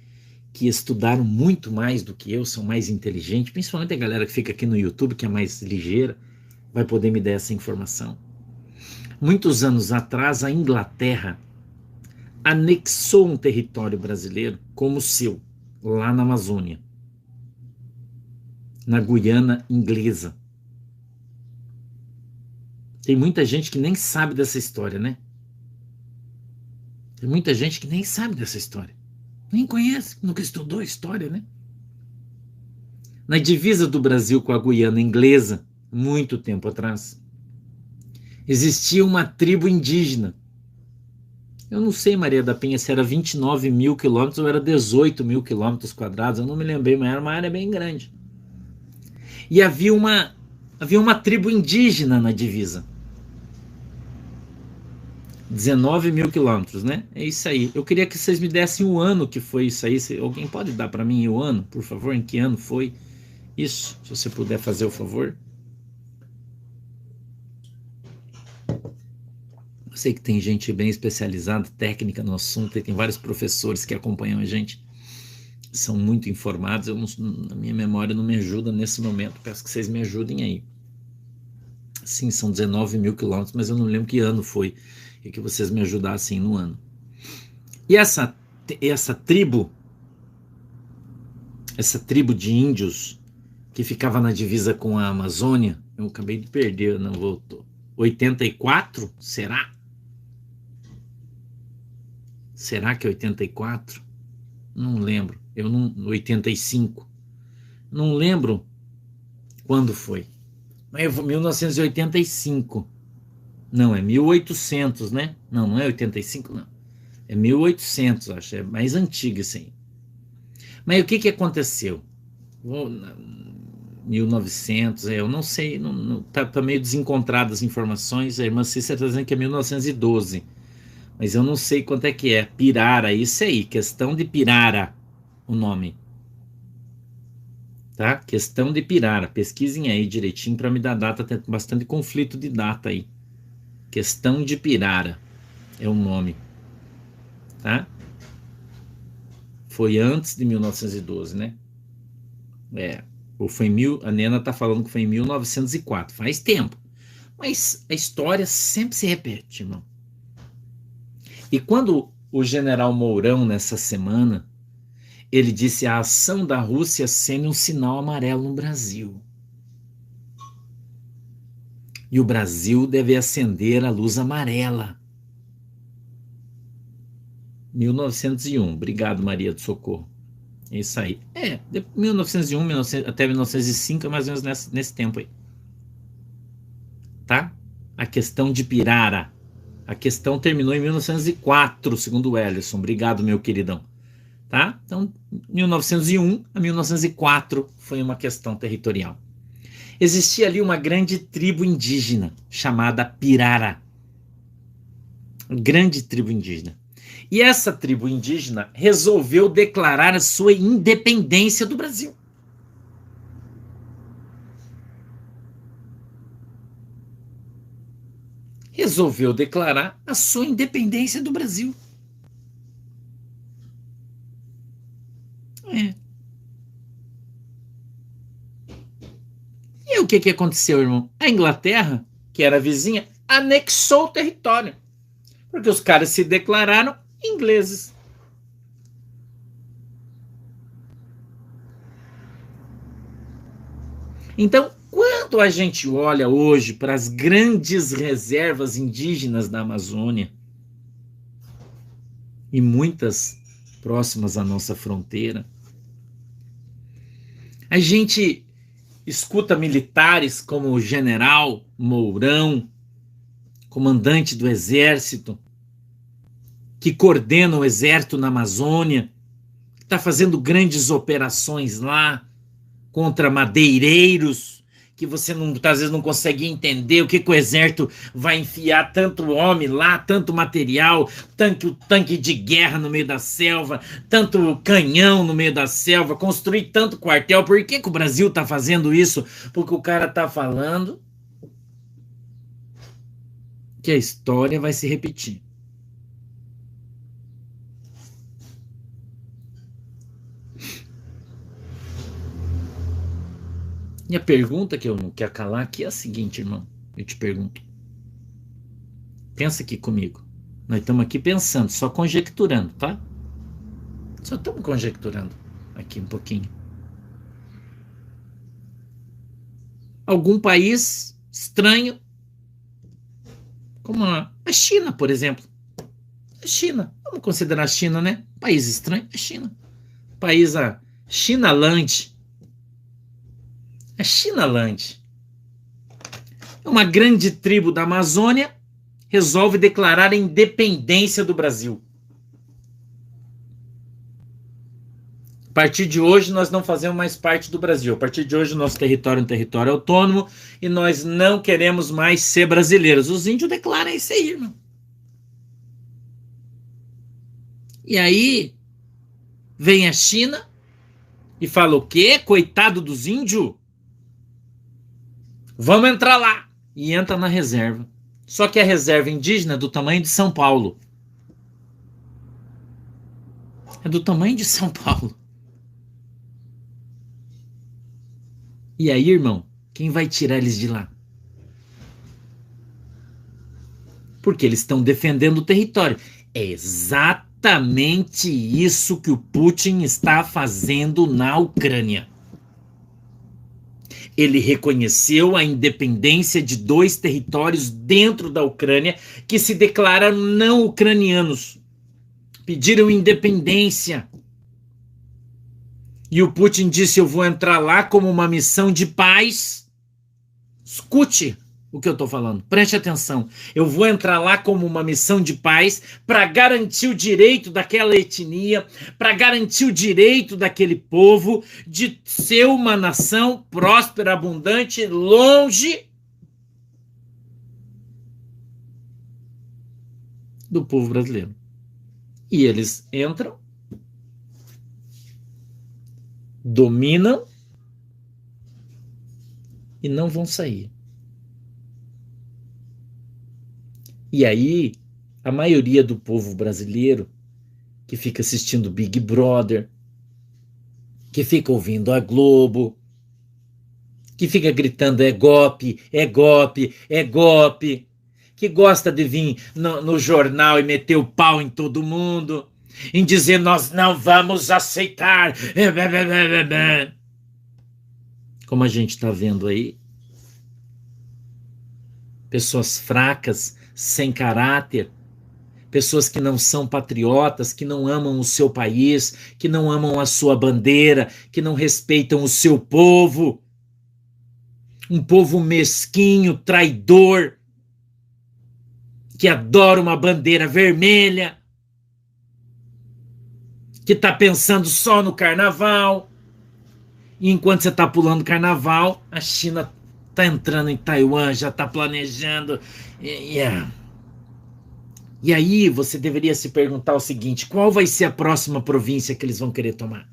que estudaram muito mais do que eu, são mais inteligentes, principalmente a galera que fica aqui no YouTube, que é mais ligeira, vai poder me dar essa informação. Muitos anos atrás, a Inglaterra anexou um território brasileiro como o seu, lá na Amazônia, na Guiana Inglesa. Tem muita gente que nem sabe dessa história, né? Tem muita gente que nem sabe dessa história. Nem conhece, nunca estudou a história, né? Na divisa do Brasil com a Guiana Inglesa, muito tempo atrás, existia uma tribo indígena. Eu não sei, Maria da Penha, se era 29 mil quilômetros ou era 18 mil quilômetros quadrados, eu não me lembrei, mas era uma área bem grande. E havia uma tribo indígena na divisa. 19 mil quilômetros, né? É isso aí. Eu queria que vocês me dessem o ano que foi isso aí. Alguém pode dar para mim o ano, por favor? Em que ano foi isso? Se você puder fazer o favor. Eu sei que tem gente bem especializada, técnica no assunto, e tem vários professores que acompanham a gente. São muito informados. A minha memória não me ajuda nesse momento. Peço que vocês me ajudem aí. Sim, são 19 mil quilômetros, mas eu não lembro que ano foi. E que vocês me ajudassem no ano. E essa tribo de índios que ficava na divisa com a Amazônia, eu acabei de perder, não voltou. 84? Será? Será que é 84? Não lembro. 85. Não lembro quando foi. Mas 1985. Não, é 1800, né? Não, não é 85, não. É 1800, acho. É mais antigo isso aí. Mas o que aconteceu? 1900, eu não sei. Tá meio desencontrado as informações. A irmã Cícera está dizendo que é 1912. Mas eu não sei quanto é que é. Pirara, isso aí. Questão de Pirara, o nome. Tá? Questão de Pirara. Pesquisem aí direitinho para me dar data. Tem bastante conflito de data aí. Questão de Pirara é o nome, tá? Foi antes de 1912, né? Ou foi a Nena tá falando que foi em 1904, faz tempo. Mas a história sempre se repete, irmão. E quando o general Mourão, nessa semana, ele disse a ação da Rússia sendo um sinal amarelo no Brasil. E o Brasil deve acender a luz amarela. 1901. Obrigado, Maria do Socorro. É isso aí. 1901 até 1905 é mais ou menos nesse tempo aí. Tá? A questão de Pirara. A questão terminou em 1904, segundo o Ellison. Obrigado, meu queridão. Tá? Então, 1901 a 1904 foi uma questão territorial. Existia ali uma grande tribo indígena chamada Pirara. Grande tribo indígena. E essa tribo indígena resolveu declarar a sua independência do Brasil. Resolveu declarar a sua independência do Brasil. E o que aconteceu, irmão? A Inglaterra, que era vizinha, anexou o território. Porque os caras se declararam ingleses. Então, quando a gente olha hoje para as grandes reservas indígenas da Amazônia, e muitas próximas à nossa fronteira, a gente escuta militares como o general Mourão, comandante do exército, que coordena o exército na Amazônia, que está fazendo grandes operações lá contra madeireiros, que você às vezes não consegue entender o que o exército vai enfiar tanto homem lá, tanto material, tanque de guerra no meio da selva, tanto canhão no meio da selva, construir tanto quartel. Por que o Brasil está fazendo isso? Porque o cara está falando que a história vai se repetir. E a pergunta que eu não quero calar aqui é a seguinte, irmão. Eu te pergunto. Pensa aqui comigo. Nós estamos aqui pensando, só conjecturando, tá? Só estamos conjecturando aqui um pouquinho. Algum país estranho, como a China, por exemplo. A China. Vamos considerar a China, né? País estranho, a China. País, a Chinaland. A Chinaland. Uma grande tribo da Amazônia resolve declarar a independência do Brasil. A partir de hoje, nós não fazemos mais parte do Brasil. A partir de hoje, nosso território é um território autônomo e nós não queremos mais ser brasileiros. Os índios declaram isso aí, irmão. E aí, vem a China e fala o quê? Coitado dos índios? Vamos entrar lá. E entra na reserva. Só que a reserva indígena é do tamanho de São Paulo. É do tamanho de São Paulo. E aí, irmão, quem vai tirar eles de lá? Porque eles estão defendendo o território. É exatamente isso que o Putin está fazendo na Ucrânia. Ele reconheceu a independência de 2 territórios dentro da Ucrânia que se declararam não ucranianos. Pediram independência. E o Putin disse, eu vou entrar lá como uma missão de paz. Escute o que eu estou falando, preste atenção. Eu vou entrar lá como uma missão de paz para garantir o direito daquela etnia, para garantir o direito daquele povo de ser uma nação próspera, abundante, longe do povo brasileiro. E eles entram, dominam e não vão sair. E aí, a maioria do povo brasileiro que fica assistindo Big Brother, que fica ouvindo a Globo, que fica gritando é golpe, é golpe, é golpe, que gosta de vir no jornal e meter o pau em todo mundo, em dizer nós não vamos aceitar. Como a gente está vendo aí, pessoas fracas, sem caráter, pessoas que não são patriotas, que não amam o seu país, que não amam a sua bandeira, que não respeitam o seu povo. Um povo mesquinho, traidor, que adora uma bandeira vermelha, que está pensando só no carnaval. E enquanto você está pulando carnaval, a China está entrando em Taiwan, já está planejando. E aí você deveria se perguntar o seguinte: qual vai ser a próxima província que eles vão querer tomar?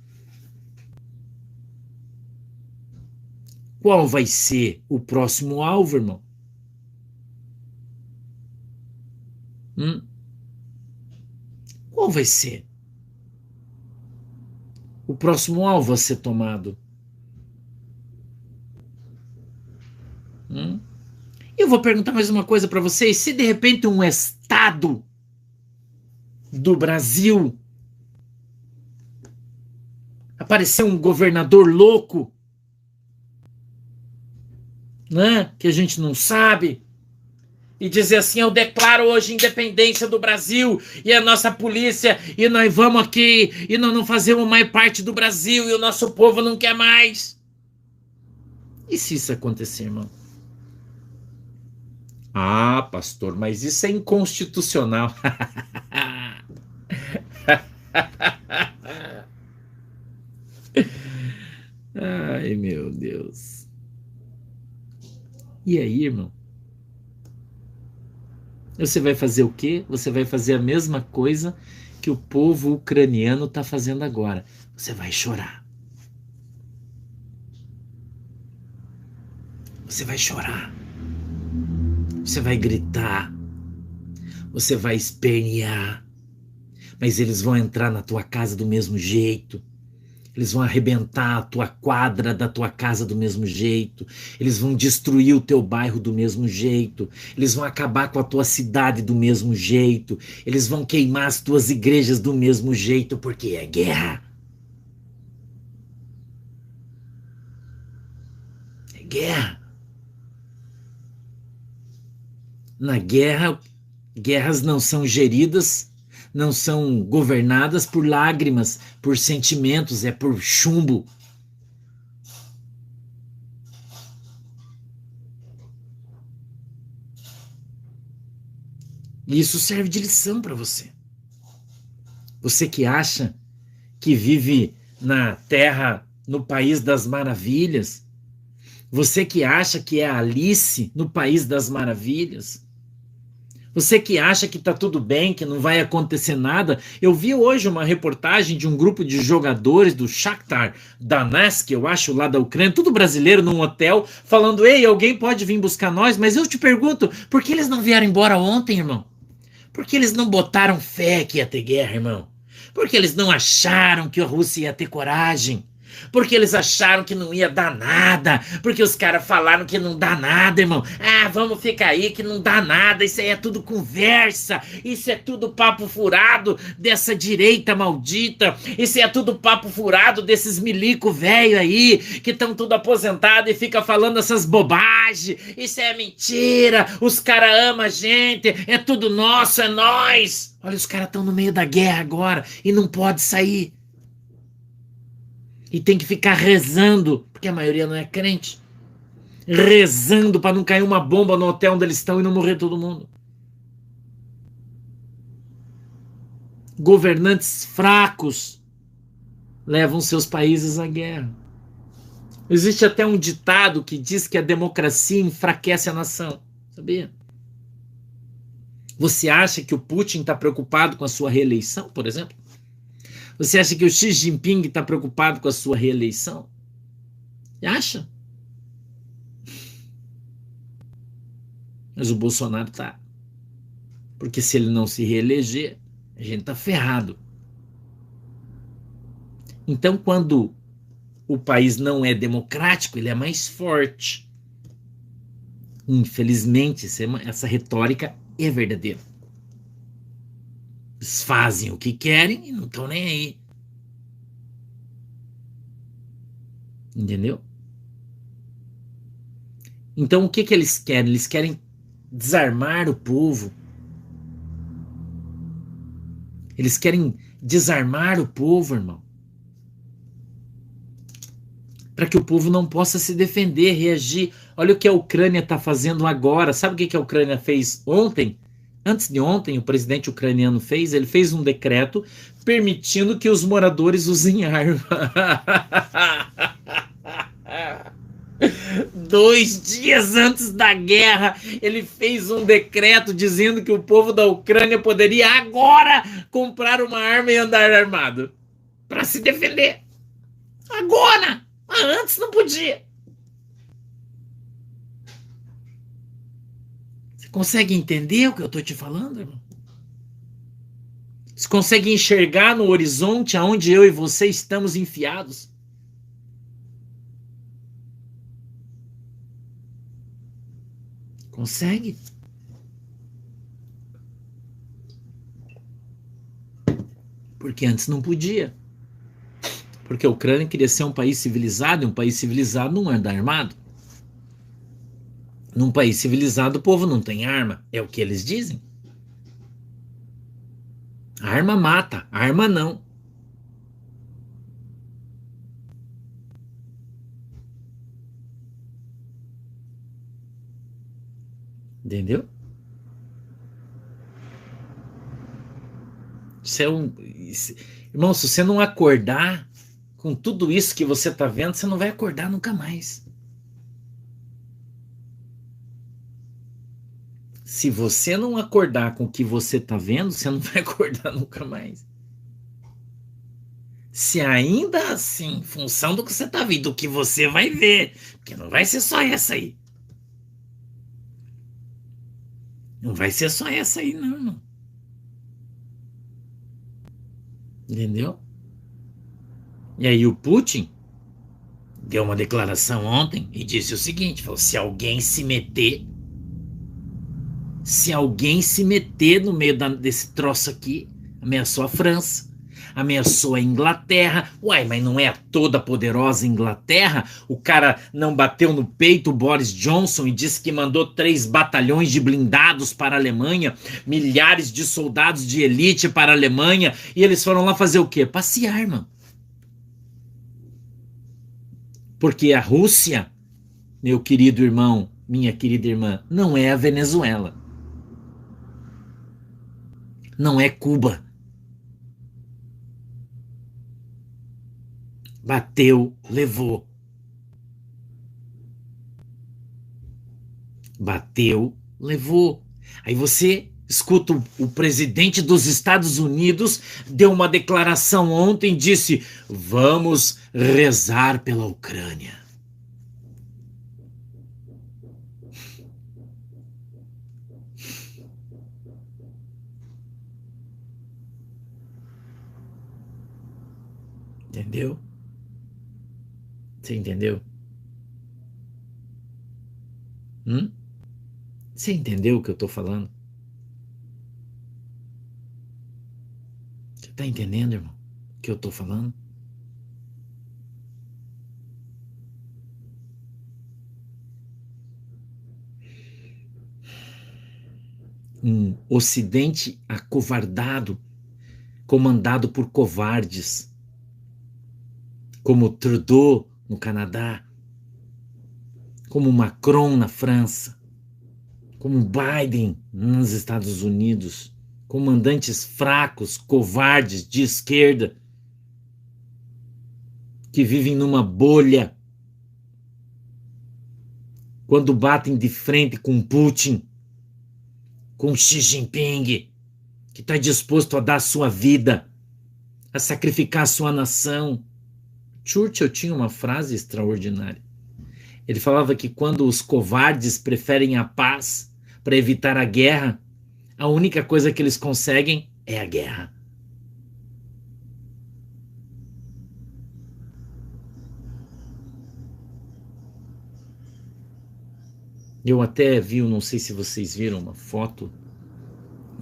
Qual vai ser o próximo alvo, irmão? Qual vai ser o próximo alvo a ser tomado? Eu vou perguntar mais uma coisa para vocês. Se de repente um estado do Brasil aparecer um governador louco, né, que a gente não sabe, e dizer assim: eu declaro hoje a independência do Brasil e a nossa polícia, e nós vamos aqui, e nós não fazemos mais parte do Brasil, e o nosso povo não quer mais. E se isso acontecer, irmão? Ah, pastor, mas isso é inconstitucional. Ai, meu Deus. E aí, irmão? Você vai fazer o quê? Você vai fazer a mesma coisa que o povo ucraniano está fazendo agora. Você vai chorar. Você vai chorar. Você vai gritar. Você vai espernear. Mas eles vão entrar na tua casa do mesmo jeito. Eles vão arrebentar a tua quadra da tua casa do mesmo jeito. Eles vão destruir o teu bairro do mesmo jeito. Eles vão acabar com a tua cidade do mesmo jeito. Eles vão queimar as tuas igrejas do mesmo jeito, porque é guerra. É guerra. Na guerra, guerras não são geridas, não são governadas por lágrimas, por sentimentos, é por chumbo. E isso serve de lição para você. Você que acha que vive na terra, no país das maravilhas, você que acha que é Alice no país das maravilhas, você que acha que está tudo bem, que não vai acontecer nada. Eu vi hoje uma reportagem de um grupo de jogadores do Shakhtar Donetsk, eu acho, lá da Ucrânia, tudo brasileiro, num hotel, falando: ei, alguém pode vir buscar nós? Mas eu te pergunto, por que eles não vieram embora ontem, irmão? Por que eles não botaram fé que ia ter guerra, irmão? Por que eles não acharam que a Rússia ia ter coragem? Porque eles acharam que não ia dar nada, porque os caras falaram que não dá nada, irmão. Ah, vamos ficar aí que não dá nada, isso aí é tudo conversa, isso é tudo papo furado dessa direita maldita, isso é tudo papo furado desses milico velho aí, que estão tudo aposentado e fica falando essas bobagens, isso é mentira, os caras amam a gente, é tudo nosso, é nós. Olha, os caras estão no meio da guerra agora e não pode sair. E tem que ficar rezando, porque a maioria não é crente, rezando para não cair uma bomba no hotel onde eles estão e não morrer todo mundo. Governantes fracos levam seus países à guerra. Existe até um ditado que diz que a democracia enfraquece a nação. Sabia? Você acha que o Putin está preocupado com a sua reeleição, por exemplo? Você acha que o Xi Jinping está preocupado com a sua reeleição? Acha? Mas o Bolsonaro tá. Porque se ele não se reeleger, a gente tá ferrado. Então, quando o país não é democrático, ele é mais forte. Infelizmente, essa retórica é verdadeira. Eles fazem o que querem e não estão nem aí. Entendeu? Então, o que eles querem? Eles querem desarmar o povo. Eles querem desarmar o povo, irmão. Para que o povo não possa se defender, reagir. Olha o que a Ucrânia está fazendo agora. Sabe o que a Ucrânia fez ontem? Antes de ontem, o presidente ucraniano fez, ele fez um decreto permitindo que os moradores usem arma. 2 dias antes da guerra, ele fez um decreto dizendo que o povo da Ucrânia poderia agora comprar uma arma e andar armado para se defender. Agora! Mas antes não podia. Você consegue entender o que eu estou te falando, irmão? Você consegue enxergar no horizonte aonde eu e você estamos enfiados? Consegue? Porque antes não podia. Porque a Ucrânia queria ser um país civilizado, e um país civilizado não anda armado. Num país civilizado, o povo não tem arma. É o que eles dizem. A arma mata, a arma não. Entendeu? Isso é irmão, se você não acordar com tudo isso que você está vendo, você não vai acordar nunca mais. Se você não acordar com o que você está vendo, você não vai acordar nunca mais. Se ainda assim, em função do que você está vendo, do que você vai ver, porque não vai ser só essa aí. Não vai ser só essa aí, não, irmão. Entendeu? E aí o Putin deu uma declaração ontem e disse o seguinte, falou, se alguém se meter no meio desse troço aqui, ameaçou a França, ameaçou a Inglaterra. Uai, mas não é a toda poderosa Inglaterra? O cara não bateu no peito o Boris Johnson e disse que mandou 3 batalhões de blindados para a Alemanha, milhares de soldados de elite para a Alemanha, e eles foram lá fazer o quê? Passear, irmão. Porque a Rússia, meu querido irmão, minha querida irmã, não é a Venezuela. Não é Cuba. Bateu, levou. Bateu, levou. Aí você escuta o presidente dos Estados Unidos deu uma declaração ontem e disse: vamos rezar pela Ucrânia. Entendeu? Você entendeu? Você entendeu o que eu tô falando? Você tá entendendo, irmão? O que eu tô falando? Um Ocidente acovardado, comandado por covardes, como Trudeau no Canadá, como Macron na França, como Biden nos Estados Unidos, comandantes fracos, covardes, de esquerda, que vivem numa bolha, quando batem de frente com Putin, com Xi Jinping, que está disposto a dar sua vida, a sacrificar a sua nação. Churchill tinha uma frase extraordinária. Ele falava que quando os covardes preferem a paz para evitar a guerra, a única coisa que eles conseguem é a guerra. Eu até vi, não sei se vocês viram, uma foto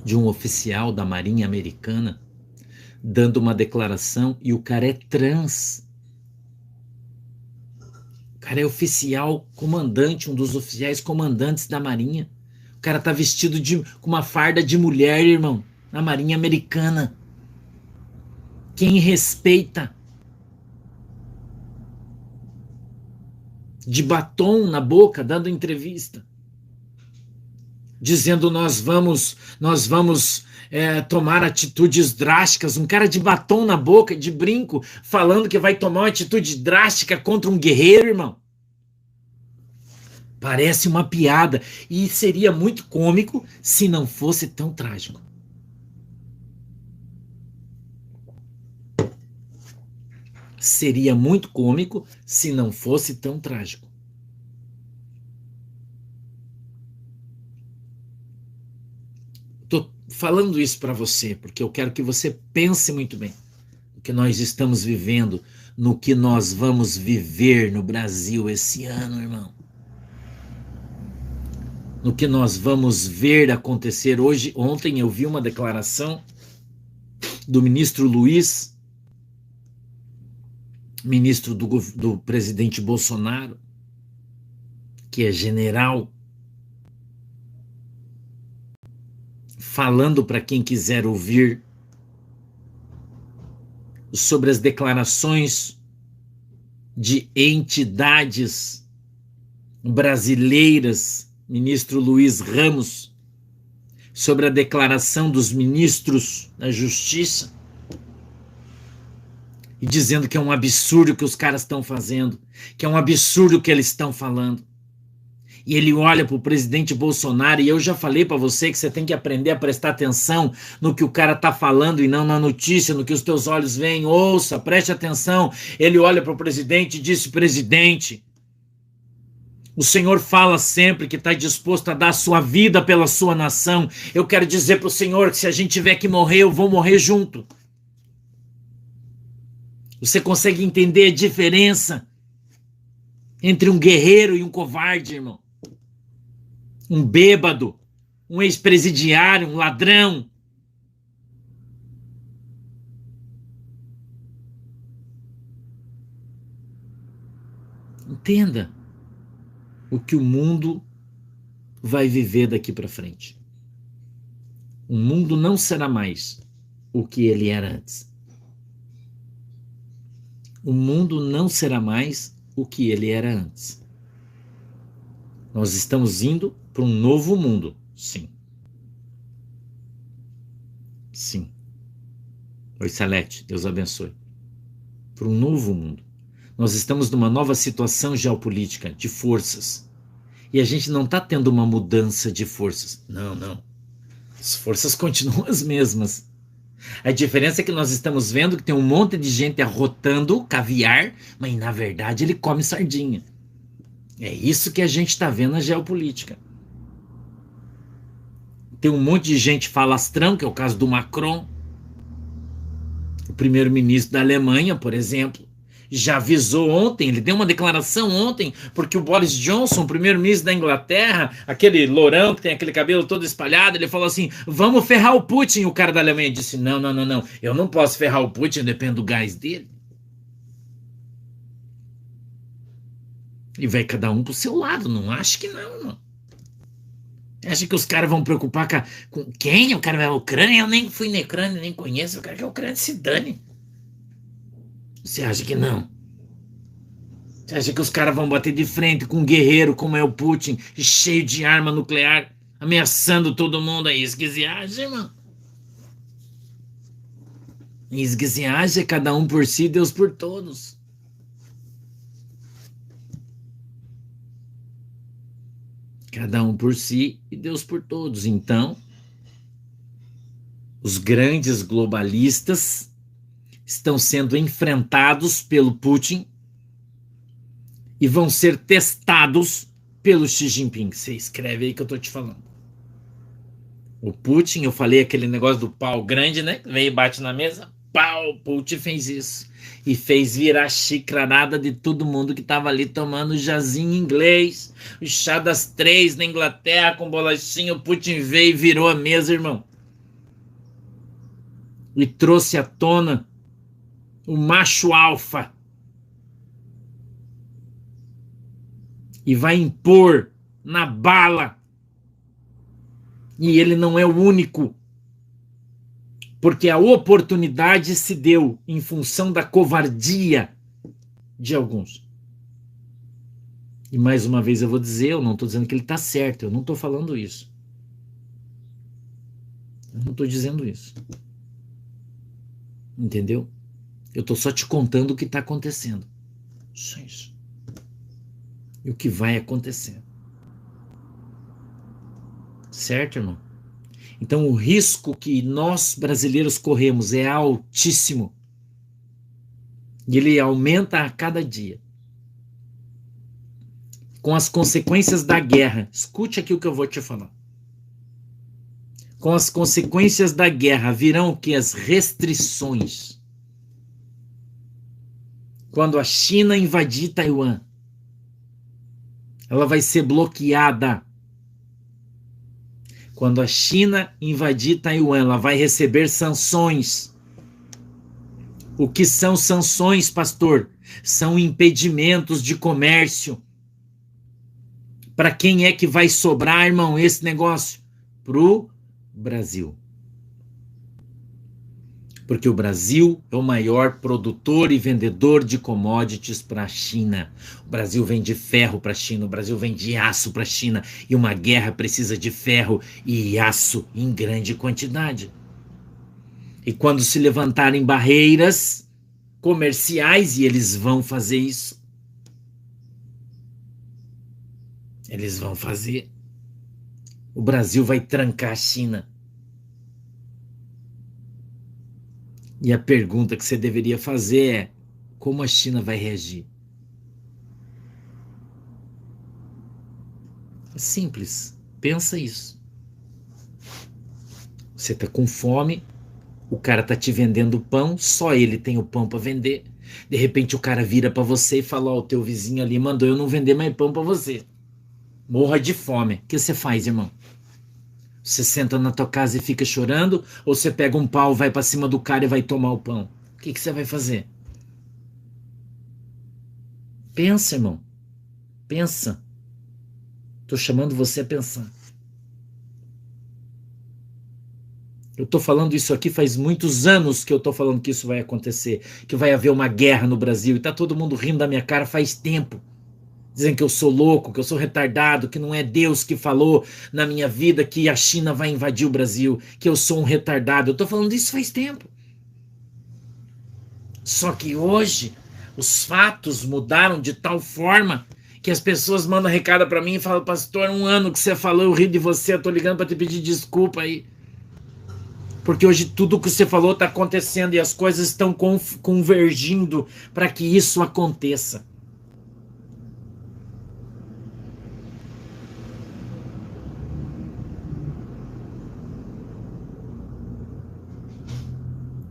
de um oficial da Marinha Americana dando uma declaração e o cara é trans. O cara é oficial, comandante, um dos oficiais comandantes da Marinha. O cara tá vestido com uma farda de mulher, irmão, na Marinha Americana. Quem respeita? De batom na boca, dando entrevista, dizendo nós vamos tomar atitudes drásticas. Um cara de batom na boca, de brinco, falando que vai tomar uma atitude drástica contra um guerreiro, irmão. Parece uma piada e seria muito cômico se não fosse tão trágico. Seria muito cômico se não fosse tão trágico. Estou falando isso para você porque eu quero que você pense muito bem no que nós estamos vivendo, no que nós vamos viver no Brasil esse ano, irmão. No que nós vamos ver acontecer hoje. Ontem eu vi uma declaração do ministro Luiz, ministro do presidente Bolsonaro, que é general, falando para quem quiser ouvir sobre as declarações de entidades brasileiras, ministro Luiz Ramos, sobre a declaração dos ministros da Justiça, e dizendo que é um absurdo o que os caras estão fazendo, que é um absurdo o que eles estão falando. E ele olha para o presidente Bolsonaro, e eu já falei para você que você tem que aprender a prestar atenção no que o cara está falando e não na notícia, no que os teus olhos veem. Ouça, preste atenção. Ele olha para o presidente e disse: presidente, o senhor fala sempre que está disposto a dar a sua vida pela sua nação. Eu quero dizer para o senhor que se a gente tiver que morrer, eu vou morrer junto. Você consegue entender a diferença entre um guerreiro e um covarde, irmão? Um bêbado, um ex-presidiário, um ladrão. Entenda o que o mundo vai viver daqui para frente. O mundo não será mais o que ele era antes. O mundo não será mais o que ele era antes. Nós estamos indo para um novo mundo, sim. Sim. Oi, Salete, Deus abençoe. Para um novo mundo. Nós estamos numa nova situação geopolítica, de forças. E a gente não está tendo uma mudança de forças. Não, não. As forças continuam as mesmas. A diferença é que nós estamos vendo que tem um monte de gente arrotando caviar, mas na verdade ele come sardinha. É isso que a gente está vendo na geopolítica. Tem um monte de gente falastrão, que é o caso do Macron, o primeiro-ministro da Alemanha, por exemplo, já avisou ontem, ele deu uma declaração ontem, porque o Boris Johnson, o primeiro-ministro da Inglaterra, aquele lourão que tem aquele cabelo todo espalhado, ele falou assim: vamos ferrar o Putin. O cara da Alemanha disse: não, eu não posso ferrar o Putin, eu dependo do gás dele. E vai cada um pro seu lado, não acho que não. Acha que os caras vão preocupar com quem? O cara vai à Ucrânia? Eu nem fui na Ucrânia, nem conheço. O cara que é a Ucrânia se dane. Você acha que não? Você acha que os caras vão bater de frente com um guerreiro como é o Putin, cheio de arma nuclear, ameaçando todo mundo aí? Esguiziagem, mano. Esguiziagem é cada um por si, Deus por todos. Cada um por si e Deus por todos. Então, os grandes globalistas estão sendo enfrentados pelo Putin e vão ser testados pelo Xi Jinping. Você escreve aí que eu tô te falando. O Putin, eu falei aquele negócio do pau grande, né? Veio e bate na mesa, pau, o Putin fez isso. e fez virar xicrarada de todo mundo que estava ali tomando jazinho inglês, o chá das 3 na Inglaterra com bolachinha. O Putin veio e virou a mesa, irmão, e trouxe à tona o macho alfa e vai impor na bala. E ele não é o único, porque a oportunidade se deu em função da covardia de alguns. E mais uma vez eu vou dizer, eu não estou dizendo que ele está certo, eu não estou falando isso. Eu não estou dizendo isso. Entendeu? Eu estou só te contando o que está acontecendo. Só isso. E o que vai acontecer. Certo, irmão? Então o risco que nós brasileiros corremos é altíssimo. E ele aumenta a cada dia. Com as consequências da guerra. Escute aqui o que eu vou te falar. Com as consequências da guerra virão o que? As restrições. Quando a China invadir Taiwan, ela vai ser bloqueada. Quando a China invadir Taiwan, ela vai receber sanções. O que são sanções, pastor? São impedimentos de comércio. Para quem é que vai sobrar, irmão, esse negócio? Pro Brasil. Porque o Brasil é o maior produtor e vendedor de commodities para a China. O Brasil vende ferro para a China, o Brasil vende aço para a China, e uma guerra precisa de ferro e aço em grande quantidade. E quando se levantarem barreiras comerciais, e eles vão fazer isso, eles vão fazer, o Brasil vai trancar a China. E a pergunta que você deveria fazer é: como a China vai reagir? É simples. Pensa isso. Você tá com fome, o cara tá te vendendo pão, só ele tem o pão para vender. De repente o cara vira para você e fala: ó, o teu vizinho ali mandou eu não vender mais pão para você. Morra de fome. O que você faz, irmão? Você senta na tua casa e fica chorando, ou você pega um pau, vai para cima do cara e vai tomar o pão? O que você vai fazer? Pensa, irmão. Pensa. Tô chamando você a pensar. Eu tô falando isso aqui faz muitos anos que eu tô falando que isso vai acontecer, que vai haver uma guerra no Brasil, e tá todo mundo rindo da minha cara faz tempo. Dizendo que eu sou louco, que eu sou retardado, que não é Deus que falou na minha vida que a China vai invadir o Brasil, que eu sou um retardado. Eu tô falando isso faz tempo. Só que hoje os fatos mudaram de tal forma que as pessoas mandam recado para mim e falam: pastor, 1 ano que você falou, eu ri de você, eu tô ligando para te pedir desculpa aí. Porque hoje tudo que você falou está acontecendo e as coisas estão convergindo para que isso aconteça.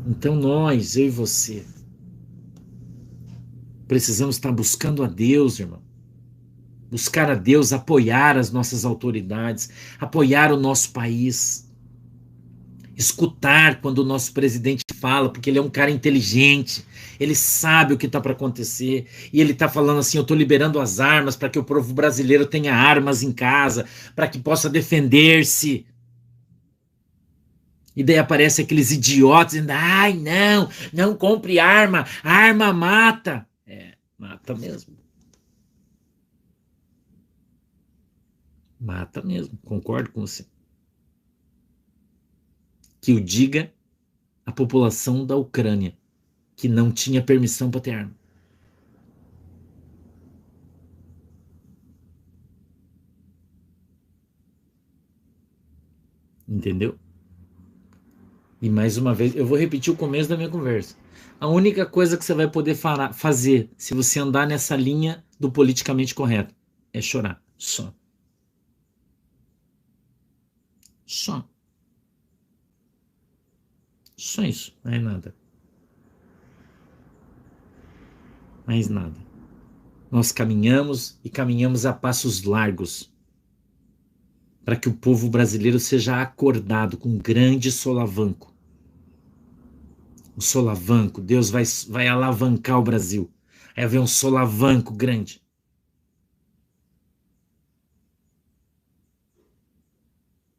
Então nós, eu e você, precisamos estar buscando a Deus, irmão. Buscar a Deus, apoiar as nossas autoridades, apoiar o nosso país. Escutar quando o nosso presidente fala, porque ele é um cara inteligente, ele sabe o que está para acontecer, e ele está falando assim: eu estou liberando as armas para que o povo brasileiro tenha armas em casa, para que possa defender-se. E daí aparece aqueles idiotas dizendo: ai, não, não compre arma, a arma mata. É, mata mesmo. Mata mesmo, concordo com você. Que o diga a população da Ucrânia, que não tinha permissão para ter arma. Entendeu? E mais uma vez, eu vou repetir o começo da minha conversa. A única coisa que você vai poder fazer se você andar nessa linha do politicamente correto é chorar. Só. Só. Só isso. Não é nada. Mais nada. Nós caminhamos e caminhamos a passos largos para que o povo brasileiro seja acordado com um grande solavanco. O solavanco, Deus vai alavancar o Brasil. Vai haver um solavanco grande.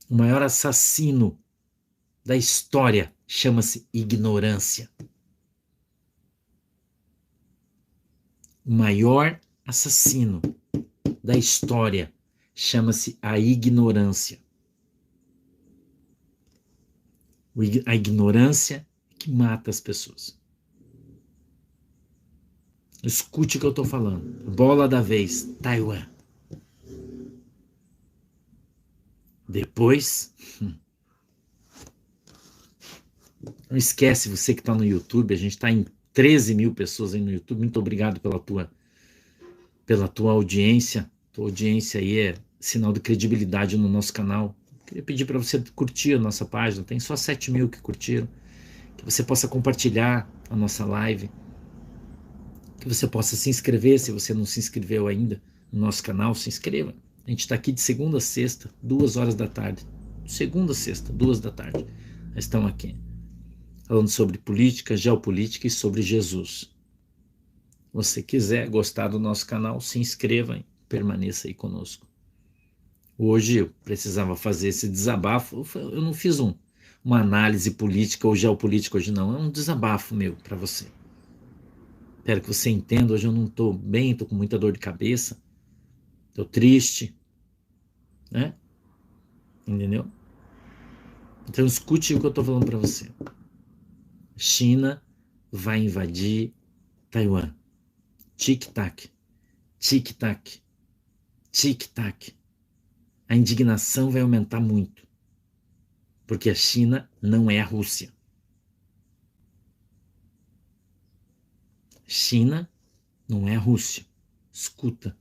O maior assassino da história chama-se ignorância. O maior assassino da história chama-se a ignorância. A ignorância é que mata as pessoas. Escute o que eu estou falando. Bola da vez, Taiwan. Depois, não esquece, você que está no YouTube, a gente está em 13 mil pessoas aí no YouTube. Muito obrigado pela tua audiência. Tua audiência aí é sinal de credibilidade no nosso canal. Queria pedir para você curtir a nossa página. Tem só 7 mil que curtiram. Que você possa compartilhar a nossa live. Que você possa se inscrever, se você não se inscreveu ainda no nosso canal, se inscreva. A gente está aqui de segunda a sexta, 2 horas da tarde. Segunda a sexta, 2 da tarde. Nós estamos aqui falando sobre política, geopolítica e sobre Jesus. Se você quiser gostar do nosso canal, se inscreva e permaneça aí conosco. Hoje eu precisava fazer esse desabafo. Eu não fiz uma análise política ou geopolítica hoje, não. É um desabafo meu para você. Espero que você entenda. Hoje eu não estou bem, estou com muita dor de cabeça. Estou triste. Né? Entendeu? Então escute o que eu estou falando para você. China vai invadir Taiwan. Tic-tac. Tic-tac. Tic-tac. A indignação vai aumentar muito. Porque a China não é a Rússia. China não é a Rússia. Escuta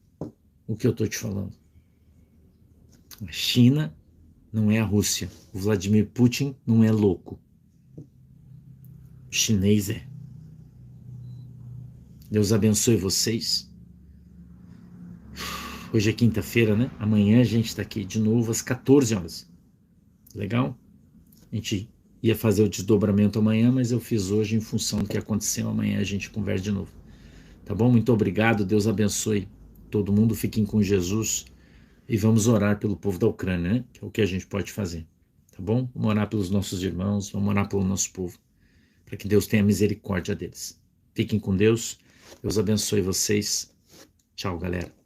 o que eu estou te falando. A China não é a Rússia. O Vladimir Putin não é louco. O chinês é. Deus abençoe vocês. Hoje é quinta-feira, né? Amanhã a gente está aqui de novo às 14 horas. Legal? A gente ia fazer o desdobramento amanhã, mas eu fiz hoje em função do que aconteceu. Amanhã a gente conversa de novo. Tá bom? Muito obrigado. Deus abençoe todo mundo. Fiquem com Jesus. E vamos orar pelo povo da Ucrânia, né? Que é o que a gente pode fazer. Tá bom? Vamos orar pelos nossos irmãos. Vamos orar pelo nosso povo. Para que Deus tenha misericórdia deles. Fiquem com Deus. Deus abençoe vocês. Tchau, galera.